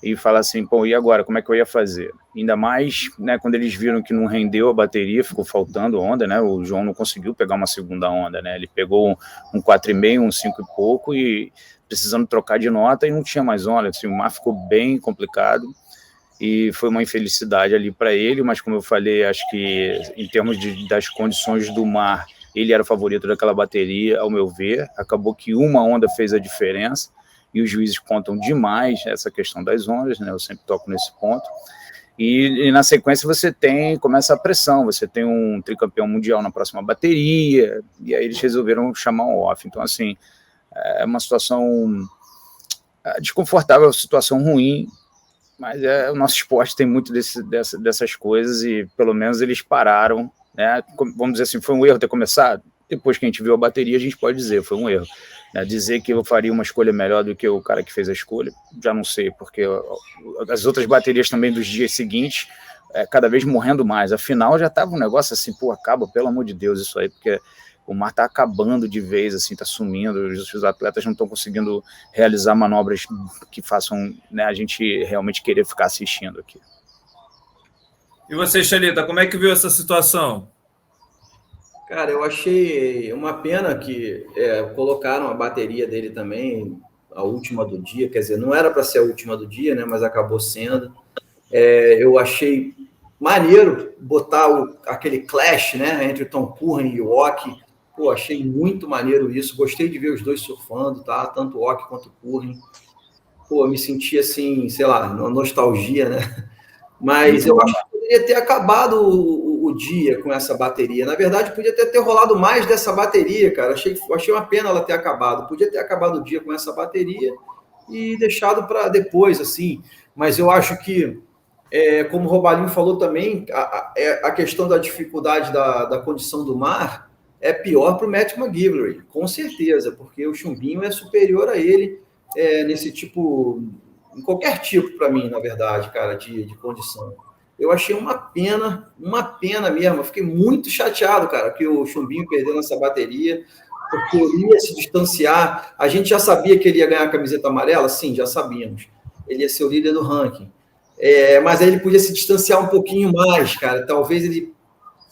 e falar assim, pô, e agora, como é que eu ia fazer? Ainda mais, né, quando eles viram que não rendeu a bateria, ficou faltando onda, né, o João não conseguiu pegar uma segunda onda, né, ele pegou um 4,5, um 5 e pouco, e precisando trocar de nota, e não tinha mais onda, assim, o mar ficou bem complicado, e foi uma infelicidade ali para ele, mas como eu falei, acho que em termos das condições do mar, ele era o favorito daquela bateria, ao meu ver, acabou que uma onda fez a diferença, e os juízes contam demais essa questão das ondas, né? Eu sempre toco nesse ponto. E na sequência começa a pressão, você tem um tricampeão mundial na próxima bateria, e aí eles resolveram chamar um off. Então, assim, é uma situação desconfortável, uma situação ruim, mas o nosso esporte tem muito dessas coisas, e pelo menos eles pararam, né? Vamos dizer assim, foi um erro ter começado? Depois que a gente viu a bateria, a gente pode dizer, foi um erro. Dizer que eu faria uma escolha melhor do que o cara que fez a escolha, já não sei, porque as outras baterias também dos dias seguintes, cada vez morrendo mais. Afinal, já estava um negócio assim, pô, acaba, pelo amor de Deus, isso aí, porque o mar está acabando de vez, assim, está sumindo, os atletas não estão conseguindo realizar manobras que façam, né, a gente realmente querer ficar assistindo aqui. E você, Xelita, como é que viu essa situação? Cara, eu achei uma pena que colocaram a bateria dele também, a última do dia, quer dizer, não era para ser a última do dia, né, mas acabou sendo. Eu achei maneiro botar aquele clash, né, entre o Tom Curren e o Oki. Pô, achei muito maneiro isso, gostei de ver os dois surfando, tá? Tanto o Oki quanto o Curren. Pô, me senti assim, sei lá, nostalgia, né? Mas eu acho que poderia ter acabado o dia com essa bateria. Na verdade, podia ter rolado mais dessa bateria, cara. Achei uma pena ela ter acabado. Podia ter acabado o dia com essa bateria e deixado para depois, assim. Mas eu acho que, como o Robalinho falou também, a questão da dificuldade da condição do mar é pior para o Matt McGillivray, com certeza, porque o Chumbinho é superior a ele nesse tipo... em qualquer tipo, para mim, na verdade, cara, de condição. Eu achei uma pena mesmo. Eu fiquei muito chateado, cara, que o Chumbinho perdeu nessa bateria, porque ele ia se distanciar. A gente já sabia que ele ia ganhar a camiseta amarela? Sim, já sabíamos. Ele ia ser o líder do ranking. Mas aí ele podia se distanciar um pouquinho mais, cara. Talvez ele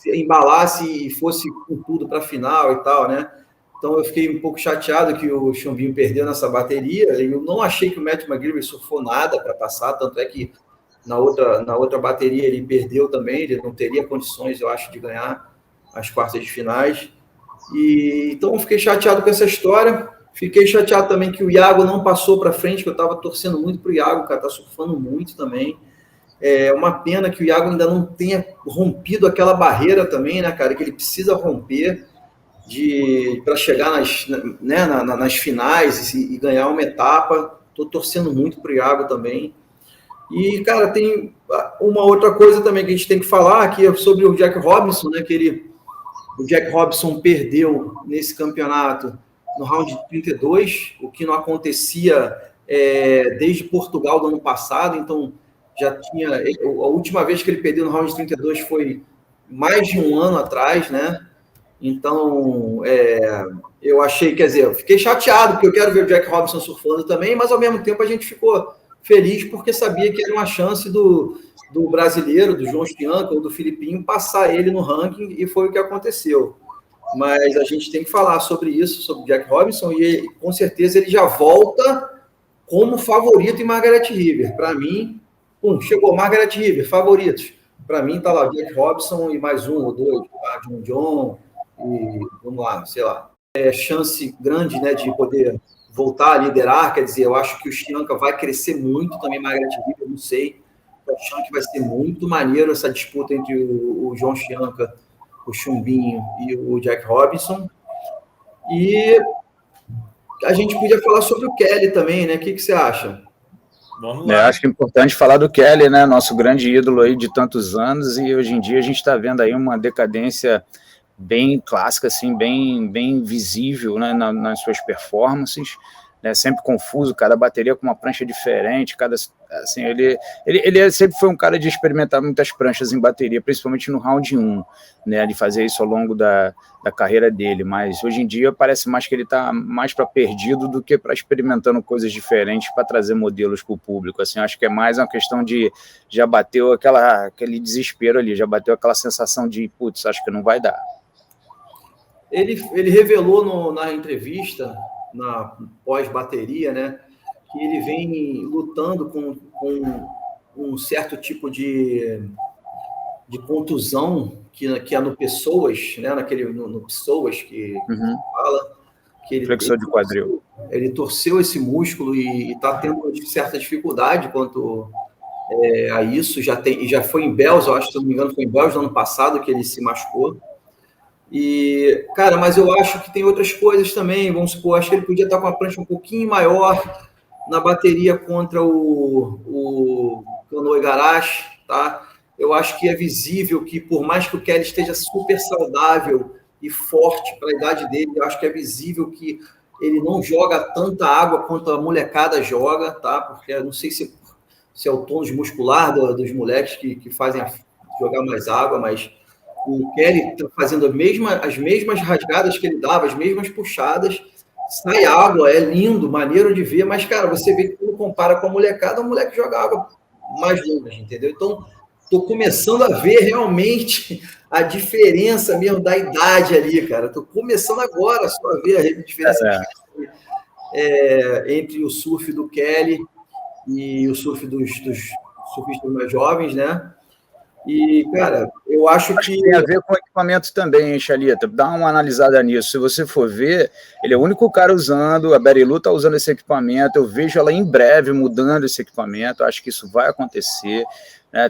embalasse e fosse com tudo para a final e tal, né? Então eu fiquei um pouco chateado que o Chumbinho perdeu nessa bateria. Eu não achei que o Matt McGillivray surfou nada para passar, tanto é que na outra bateria ele perdeu também, ele não teria condições, eu acho, de ganhar as quartas de finais. Então eu fiquei chateado com essa história. Fiquei chateado também que o Iago não passou para frente, que eu estava torcendo muito para o Iago, o cara está surfando muito também. É uma pena que o Iago ainda não tenha rompido aquela barreira também, né, cara, que ele precisa romper para chegar nas finais e ganhar uma etapa. Estou torcendo muito para o Iago também. E, cara, tem uma outra coisa também que a gente tem que falar, que é sobre o Jack Robinson, né? O Jack Robinson perdeu nesse campeonato no round 32, o que não acontecia desde Portugal do ano passado. Então, já tinha... A última vez que ele perdeu no round 32 foi mais de um ano atrás, né? Então, eu achei, quer dizer, eu fiquei chateado, porque eu quero ver o Jack Robinson surfando também, mas ao mesmo tempo a gente ficou feliz porque sabia que era uma chance do brasileiro, do João Chianca ou do Filipinho, passar ele no ranking, e foi o que aconteceu. Mas a gente tem que falar sobre isso, sobre o Jack Robinson, e com certeza ele já volta como favorito em Margaret River. Para mim, chegou Margaret River, favoritos. Para mim, tá lá Jack Robinson e mais um ou dois, tá? John, e vamos lá, sei lá. Chance grande, né, de poder voltar a liderar, quer dizer, eu acho que o Chianca vai crescer muito também, Margaret River, não sei. Eu acho que vai ser muito maneiro essa disputa entre o João Chianca, o Chumbinho e o Jack Robinson. E a gente podia falar sobre o Kelly também, né? O que você acha? Vamos lá. Acho que é importante falar do Kelly, né? Nosso grande ídolo aí de tantos anos, e hoje em dia a gente está vendo aí uma decadência bem clássica, assim, bem visível, né, nas suas performances. né, sempre confuso, cada bateria com uma prancha diferente, assim, ele sempre foi um cara de experimentar muitas pranchas em bateria, principalmente no round 1, né, de fazer isso ao longo da carreira dele, mas hoje em dia parece mais que ele está mais para perdido do que para experimentando coisas diferentes para trazer modelos para o público, assim, acho que é mais uma questão de já bateu aquele desespero ali, já bateu aquela sensação de, putz, acho que não vai dar. Ele revelou na entrevista, na pós-bateria, né, que ele vem lutando com um certo tipo de contusão que é no Pessoas, né, no Pessoas que fala que ele flexor de quadril. Ele torceu esse músculo e está tendo certa dificuldade quanto a isso. Já foi em Bells, eu acho, se não me engano, foi em Bells no ano passado que ele se machucou. E, cara, mas eu acho que tem outras coisas também, vamos supor, acho que ele podia estar com uma prancha um pouquinho maior na bateria contra o Kanoe Igarashi, tá? Eu acho que é visível que, por mais que o Kelly esteja super saudável e forte para a idade dele, eu acho que é visível que ele não joga tanta água quanto a molecada joga, tá? Porque eu não sei se é o tônus muscular dos moleques que fazem jogar mais água, mas o Kelly está fazendo as mesmas rasgadas que ele dava, as mesmas puxadas, sai água, é lindo, maneiro de ver, mas, cara, você vê que quando compara com a molecada, o moleque joga água mais longe, entendeu? Então, estou começando a ver realmente a diferença mesmo da idade ali, cara. Estou começando agora só a ver a diferença entre o surf do Kelly e o surf dos surfistas mais jovens, né? E, cara, eu acho que... Tem a ver com o equipamento também, hein, Xalita? Dá uma analisada nisso. Se você for ver, ele é o único cara usando, a Berilu está usando esse equipamento, eu vejo ela em breve mudando esse equipamento, acho que isso vai acontecer.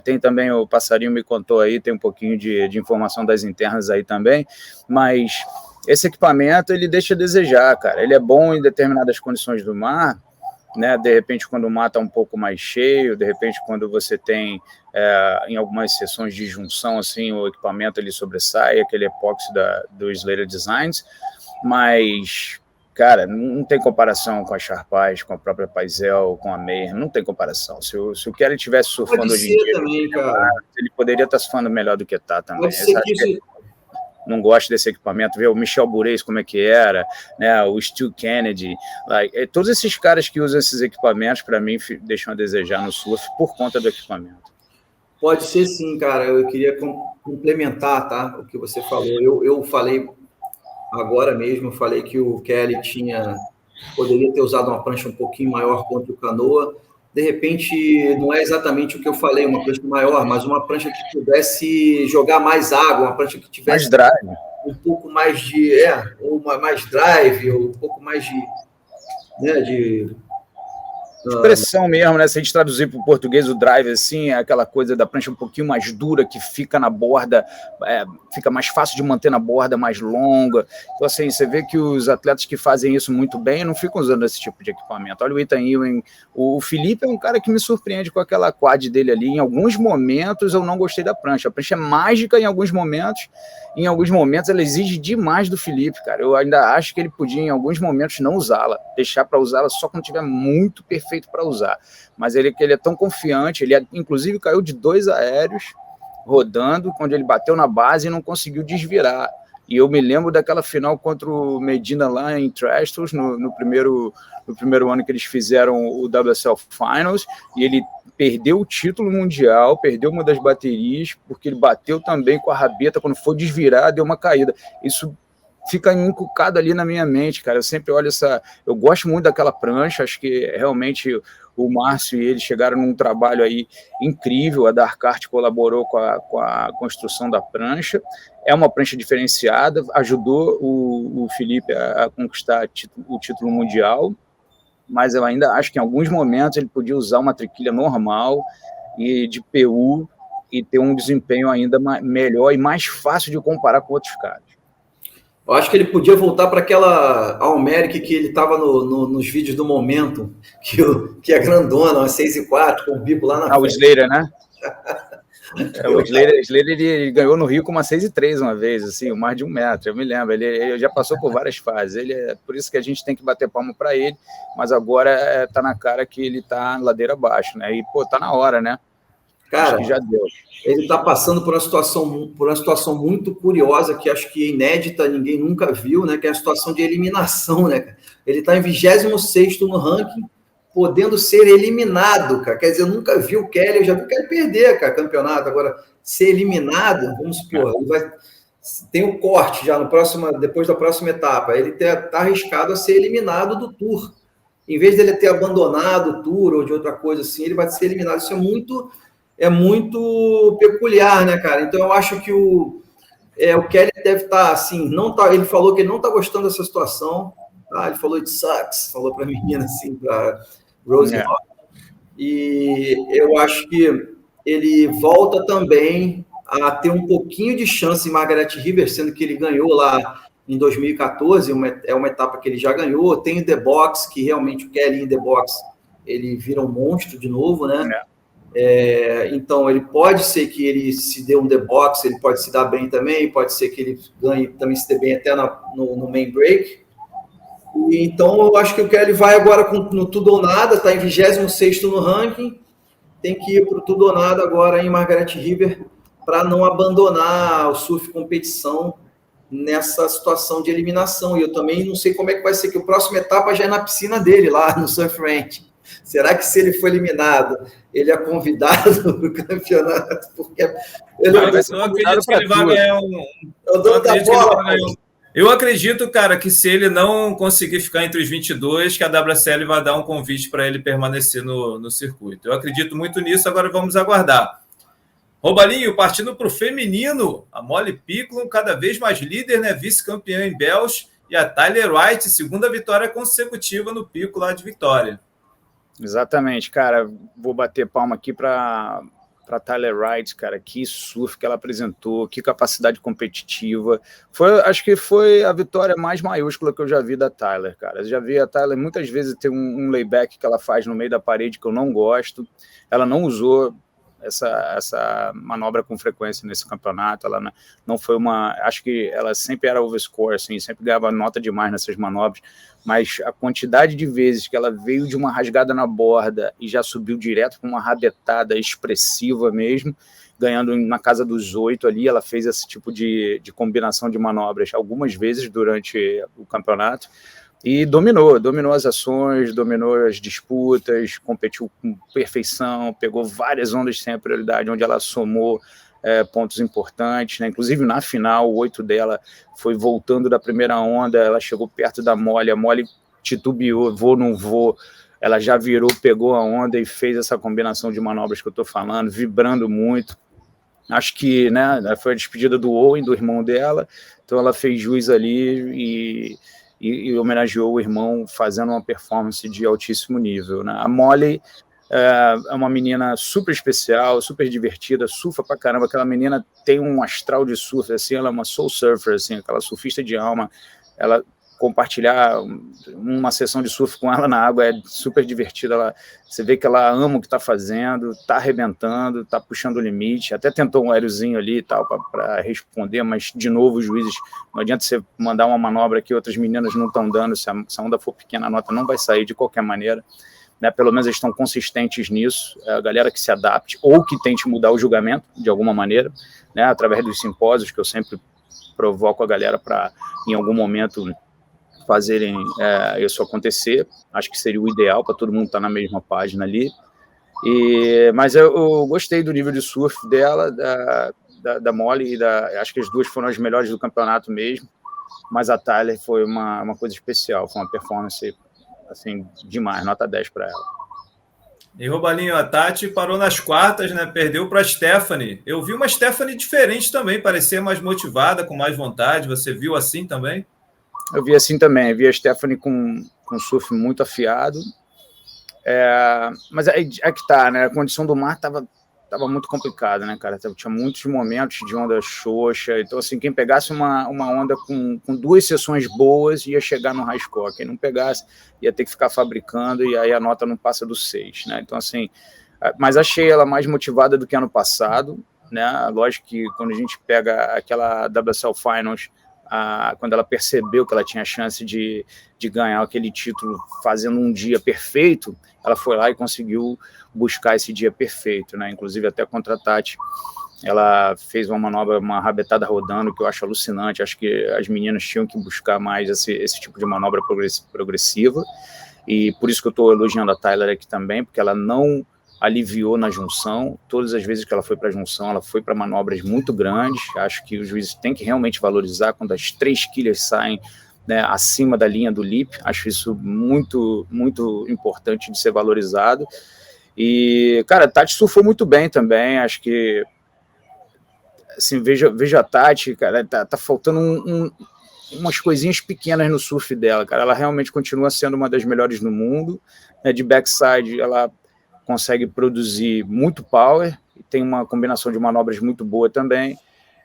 Tem também, o Passarinho me contou aí, tem um pouquinho de informação das internas aí também, mas esse equipamento, ele deixa a desejar, cara. Ele é bom em determinadas condições do mar, né? De repente, quando o mar está um pouco mais cheio, de repente, quando você tem, em algumas sessões de junção, assim, o equipamento ele sobressai, aquele epóxi do Slater Designs, mas, cara, não tem comparação com a Sharpaz, com a própria Paisel, com a Mayhem, não tem comparação. Se o Kelly estivesse surfando hoje em dia, também, cara. Ele poderia estar surfando melhor do que está também. Pode ser que isso... Não gosto desse equipamento, ver o Michel Bourez como é que era, né, o Stu Kennedy, todos esses caras que usam esses equipamentos, para mim, deixam a desejar no surf por conta do equipamento. Pode ser sim, cara, eu queria complementar, tá, o que você falou, eu falei agora mesmo, eu falei que o Kelly poderia ter usado uma prancha um pouquinho maior contra o Canoa. De repente, não é exatamente o que eu falei, uma prancha maior, mas uma prancha que pudesse jogar mais água, uma prancha que tivesse mais drive, um pouco mais de, mais drive, ou um pouco mais de expressão mesmo, né? Se a gente traduzir para o português, o drive, assim, é aquela coisa da prancha um pouquinho mais dura, que fica na borda, fica mais fácil de manter na borda, mais longa. Então, assim, você vê que os atletas que fazem isso muito bem não ficam usando esse tipo de equipamento. Olha o Ethan Ewing, o Felipe é um cara que me surpreende com aquela quad dele ali. Em alguns momentos eu não gostei da prancha. A prancha é mágica em alguns momentos ela exige demais do Felipe, cara. Eu ainda acho que ele podia, em alguns momentos, não usá-la, deixar para usá-la só quando tiver muito perfeito para usar. Mas ele é tão confiante, ele inclusive caiu de 2 aéreos rodando, quando ele bateu na base e não conseguiu desvirar. E eu me lembro daquela final contra o Medina lá em Trestles, no primeiro ano que eles fizeram o WSL Finals, e ele perdeu o título mundial, perdeu uma das baterias, porque ele bateu também com a rabeta, quando for desvirar, deu uma caída. Isso fica encucado ali na minha mente, cara. Eu sempre olho eu gosto muito daquela prancha, acho que realmente o Márcio e ele chegaram num trabalho aí incrível, a Darkart colaborou com a construção da prancha, é uma prancha diferenciada, ajudou o Felipe a conquistar o título mundial, mas eu ainda acho que em alguns momentos ele podia usar uma triquilha normal e de PU e ter um desempenho ainda melhor e mais fácil de comparar com outros caras. Eu acho que ele podia voltar para aquela Almeric que ele estava nos vídeos do Momento, que é grandona, uma 6,4, com o bico lá na frente. O Slater, né? O Slater ele ganhou no Rio com uma 6,3 uma vez, assim, mais de 1 metro, eu me lembro. Ele já passou por várias fases. Por isso que a gente tem que bater palma para ele, mas agora tá na cara que ele tá ladeira abaixo, né? E, pô, tá na hora, né? Cara, acho que já deu. Ele tá passando por uma situação muito curiosa, que acho que é inédita, ninguém nunca viu, né? Que é a situação de eliminação, né? Ele tá em 26º no ranking, podendo ser eliminado, cara. Quer dizer, eu nunca vi o Kelly, eu já vi o Kelly perder, cara, campeonato. Agora, ser eliminado, vamos supor, tem um corte já depois da próxima etapa. Ele tá arriscado a ser eliminado do Tour. Em vez dele ter abandonado o Tour ou de outra coisa assim, ele vai ser eliminado. Isso é muito peculiar, né, cara? Então, eu acho que o Kelly deve estar, assim, ele falou que ele não está gostando dessa situação, tá? Ele falou, it sucks, falou para a menina, assim, para Rose Rock. E eu acho que ele volta também a ter um pouquinho de chance em Margaret River, sendo que ele ganhou lá em 2014, é uma etapa que ele já ganhou. Tem o The Box, que realmente o Kelly em The Box, ele vira um monstro de novo, né? Então, ele pode ser que ele se dê um The Box, ele pode se dar bem também, pode ser que ele ganhe também, se dê bem até no main break. Então, eu acho que o Kelly vai agora no tudo ou nada, está em 26º no ranking, tem que ir para o tudo ou nada agora em Margaret River, para não abandonar o surf competição nessa situação de eliminação. E eu também não sei como é que vai ser, que a próxima etapa já é na piscina dele, lá no Surf Ranch. Será que se ele for eliminado, ele é convidado para o campeonato? Porque eu acredito que ele vai ganhar Eu acredito, cara, que se ele não conseguir ficar entre os 22, que a WSL vai dar um convite para ele permanecer no circuito. Eu acredito muito nisso, agora vamos aguardar. Robalinho, partindo para o feminino, a Molly Picklum, cada vez mais líder, né? Vice-campeã em Bells, e a Tyler Wright, segunda vitória consecutiva no pico lá de Vitória. Exatamente, cara, vou bater palma aqui para Tyler Wright, cara, que surf que ela apresentou, que capacidade competitiva, acho que foi a vitória mais maiúscula que eu já vi da Tyler, cara. Eu já vi a Tyler muitas vezes ter um layback que ela faz no meio da parede que eu não gosto, ela não usou essa manobra com frequência nesse campeonato, ela não foi acho que ela sempre era overscore, assim, sempre ganhava nota demais nessas manobras, mas a quantidade de vezes que ela veio de uma rasgada na borda e já subiu direto para uma rabetada expressiva mesmo, ganhando na casa dos 8 ali, ela fez esse tipo de combinação de manobras algumas vezes durante o campeonato, e dominou as ações, dominou as disputas, competiu com perfeição, pegou várias ondas sem a prioridade, onde ela somou pontos importantes, né? Inclusive na final, o 8 dela foi voltando da primeira onda, ela chegou perto da Molly, a Molly titubeou, vou, não vou, ela já virou, pegou a onda e fez essa combinação de manobras que eu estou falando, vibrando muito. Acho que, né, foi a despedida do Owen, do irmão dela, então ela fez jus ali e homenageou o irmão fazendo uma performance de altíssimo nível, né? A Molly é uma menina super especial, super divertida, surfa pra caramba, aquela menina tem um astral de surf, assim, ela é uma soul surfer, assim, aquela surfista de alma, ela compartilhar uma sessão de surf com ela na água é super divertida, você vê que ela ama o que está fazendo, está arrebentando, está puxando o limite, até tentou um aéreozinho ali e tal para responder, mas de novo os juízes, não adianta você mandar uma manobra que outras meninas não estão dando, se a onda for pequena a nota não vai sair de qualquer maneira, né? Pelo menos eles estão consistentes nisso, a galera que se adapte ou que tente mudar o julgamento de alguma maneira, né? Através dos simpósios que eu sempre provoco a galera para em algum momento fazerem isso acontecer, acho que seria o ideal para todo mundo estar na mesma página ali, mas eu gostei do nível de surf dela, da Molly, acho que as duas foram as melhores do campeonato mesmo, mas a Tyler foi uma coisa especial, foi uma performance assim, demais, nota 10 para ela. E Robalinho, a Tati parou nas quartas, né? Perdeu para a Stephanie. Eu vi uma Stephanie diferente também, parecia mais motivada, com mais vontade, você viu assim também? Eu vi assim também, vi a Stephanie com surf muito afiado, mas é que tá, né? A condição do mar tava muito complicada, né, cara? Tinha muitos momentos de onda xoxa, então, assim, quem pegasse uma onda com 2 sessões boas ia chegar no high score, quem não pegasse ia ter que ficar fabricando e aí a nota não passa do 6, né? Então, assim, mas achei ela mais motivada do que ano passado, né? Lógico que quando a gente pega aquela WSL Finals, quando ela percebeu que ela tinha a chance de ganhar aquele título fazendo um dia perfeito, ela foi lá e conseguiu buscar esse dia perfeito, né? Inclusive até contra a Tati, ela fez uma manobra, uma rabetada rodando, que eu acho alucinante. Acho que as meninas tinham que buscar mais esse tipo de manobra progressiva, e por isso que eu estou elogiando a Tyler aqui também, porque ela não aliviou na junção. Todas as vezes que ela foi para a junção, ela foi para manobras muito grandes. Acho que os juízes têm que realmente valorizar quando as 3 quilhas saem, né, acima da linha do lip. Acho isso muito, muito importante de ser valorizado. E, cara, a Tati surfou muito bem também. Acho que, assim, veja a Tati, cara, tá faltando umas coisinhas pequenas no surf dela, cara. Ela realmente continua sendo uma das melhores no mundo, né? De backside, ela consegue produzir muito power, tem uma combinação de manobras muito boa também,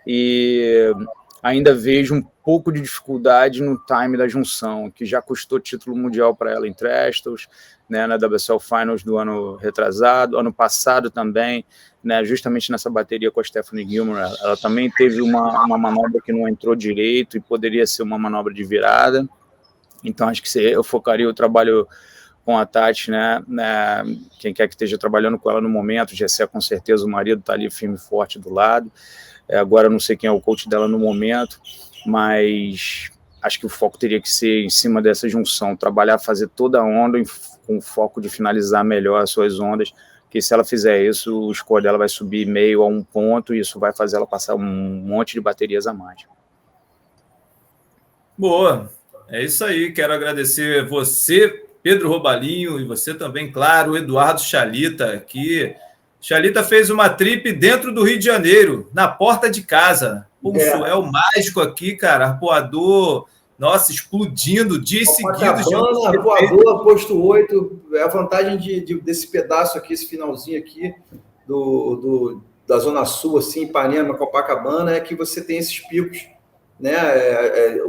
e ainda vejo um pouco de dificuldade no time da junção, que já custou título mundial para ela em Trestles, né, na WSL Finals do ano retrasado, ano passado também, né, justamente nessa bateria com a Stephanie Gilmore, ela também teve uma manobra que não entrou direito e poderia ser uma manobra de virada. Então acho que eu focaria o trabalho com a Tati, né, quem quer que esteja trabalhando com ela no momento, Gessé com certeza, o marido está ali firme e forte do lado, agora eu não sei quem é o coach dela no momento, mas acho que o foco teria que ser em cima dessa junção, trabalhar, fazer toda a onda com o foco de finalizar melhor as suas ondas, que se ela fizer isso, o score dela vai subir meio a 1 ponto, e isso vai fazer ela passar um monte de baterias a mais. Boa, é isso aí, quero agradecer você, Pedro Robalinho, e você também, claro, o Eduardo Chalita, que Chalita fez uma trip dentro do Rio de Janeiro, na porta de casa. É o mágico aqui, cara, arpoador, nossa, explodindo, dias seguidos. Arpoador, posto 8, é a vantagem desse pedaço aqui, esse finalzinho aqui da Zona Sul, assim, Ipanema, Copacabana, é que você tem esses picos, né,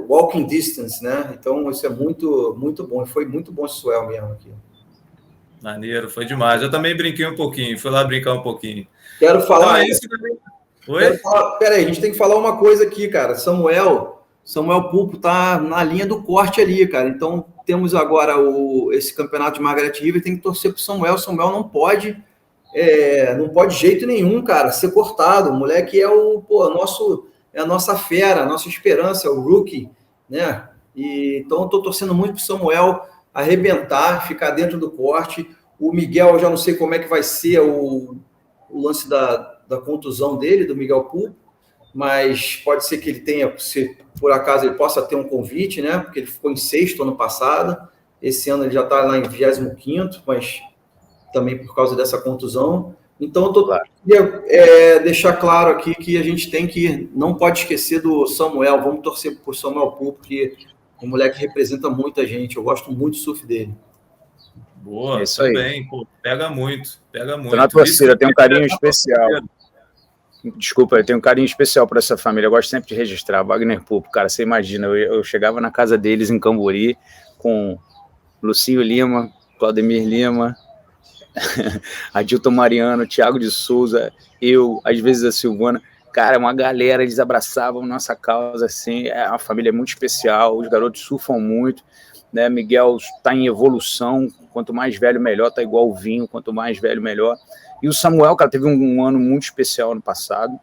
walking distance, né, então isso é muito, muito bom, foi muito bom esse swell mesmo aqui. Maneiro, foi demais, eu também brinquei um pouquinho, fui lá brincar um pouquinho. Quero falar... Então, é isso que... Oi? Peraí, a gente tem que falar uma coisa aqui, cara, Samuel Pulpo tá na linha do corte ali, cara, então temos agora esse campeonato de Margaret River, tem que torcer pro Samuel não pode de jeito nenhum, cara, ser cortado, o moleque é a nossa fera, a nossa esperança, é o rookie, né? Então, eu estou torcendo muito para o Samuel arrebentar, ficar dentro do corte. O Miguel, eu já não sei como é que vai ser o lance da contusão dele, do Miguel Pulpo, mas pode ser que ele tenha, se por acaso ele possa ter um convite, né? Porque ele ficou em 6º ano passado, esse ano ele já está lá em 25º, mas também por causa dessa contusão. Então, eu queria deixar claro aqui que a gente não pode esquecer do Samuel, vamos torcer por Samuel Pulpo, porque o moleque representa muita gente, eu gosto muito do surf dele. Boa, isso aí. Bem, pô, pega muito. Tô na torcida, tem um carinho especial. Desculpa, eu tenho um carinho especial por essa família, eu gosto sempre de registrar. Wagner Pulpo, cara, você imagina, eu chegava na casa deles em Cambori com Lucinho Lima, Claudemir Lima, Adilton Mariano, Thiago de Souza, eu, às vezes a Silvana, cara, uma galera, eles abraçavam nossa causa, assim, a família é muito especial, os garotos surfam muito, né, Miguel está em evolução, quanto mais velho melhor, tá igual o vinho, quanto mais velho melhor, e o Samuel, cara, teve um ano muito especial no passado,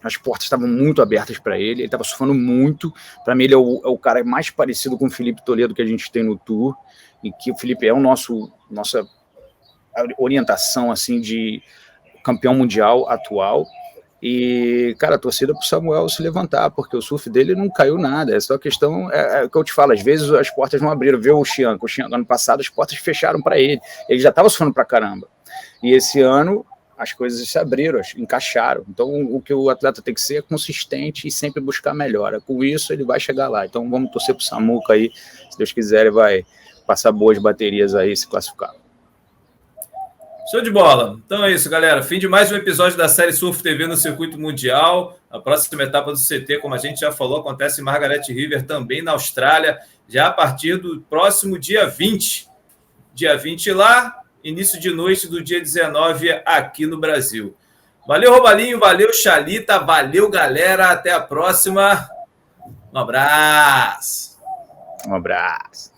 as portas estavam muito abertas para ele estava surfando muito, para mim ele é o cara mais parecido com o Felipe Toledo que a gente tem no Tour, e que o Felipe é o nossa orientação, assim, de campeão mundial atual, e, cara, a torcida pro Samuel se levantar, porque o surf dele não caiu nada, é só questão, é o que eu te falo, às vezes as portas não abriram, viu o Chiang, ano passado as portas fecharam para ele já estava surfando pra caramba, e esse ano as coisas se abriram, encaixaram, então o que o atleta tem que ser é consistente e sempre buscar melhora, com isso ele vai chegar lá, então vamos torcer pro Samuca aí, se Deus quiser ele vai passar boas baterias aí e se classificar. Show de bola. Então é isso, galera. Fim de mais um episódio da série Surf TV no Circuito Mundial. A próxima etapa do CT, como a gente já falou, acontece em Margaret River, também na Austrália, já a partir do próximo dia 20. Dia 20 lá, início de noite do dia 19 aqui no Brasil. Valeu, Romalinho, valeu, Chalita, valeu, galera. Até a próxima. Um abraço. Um abraço.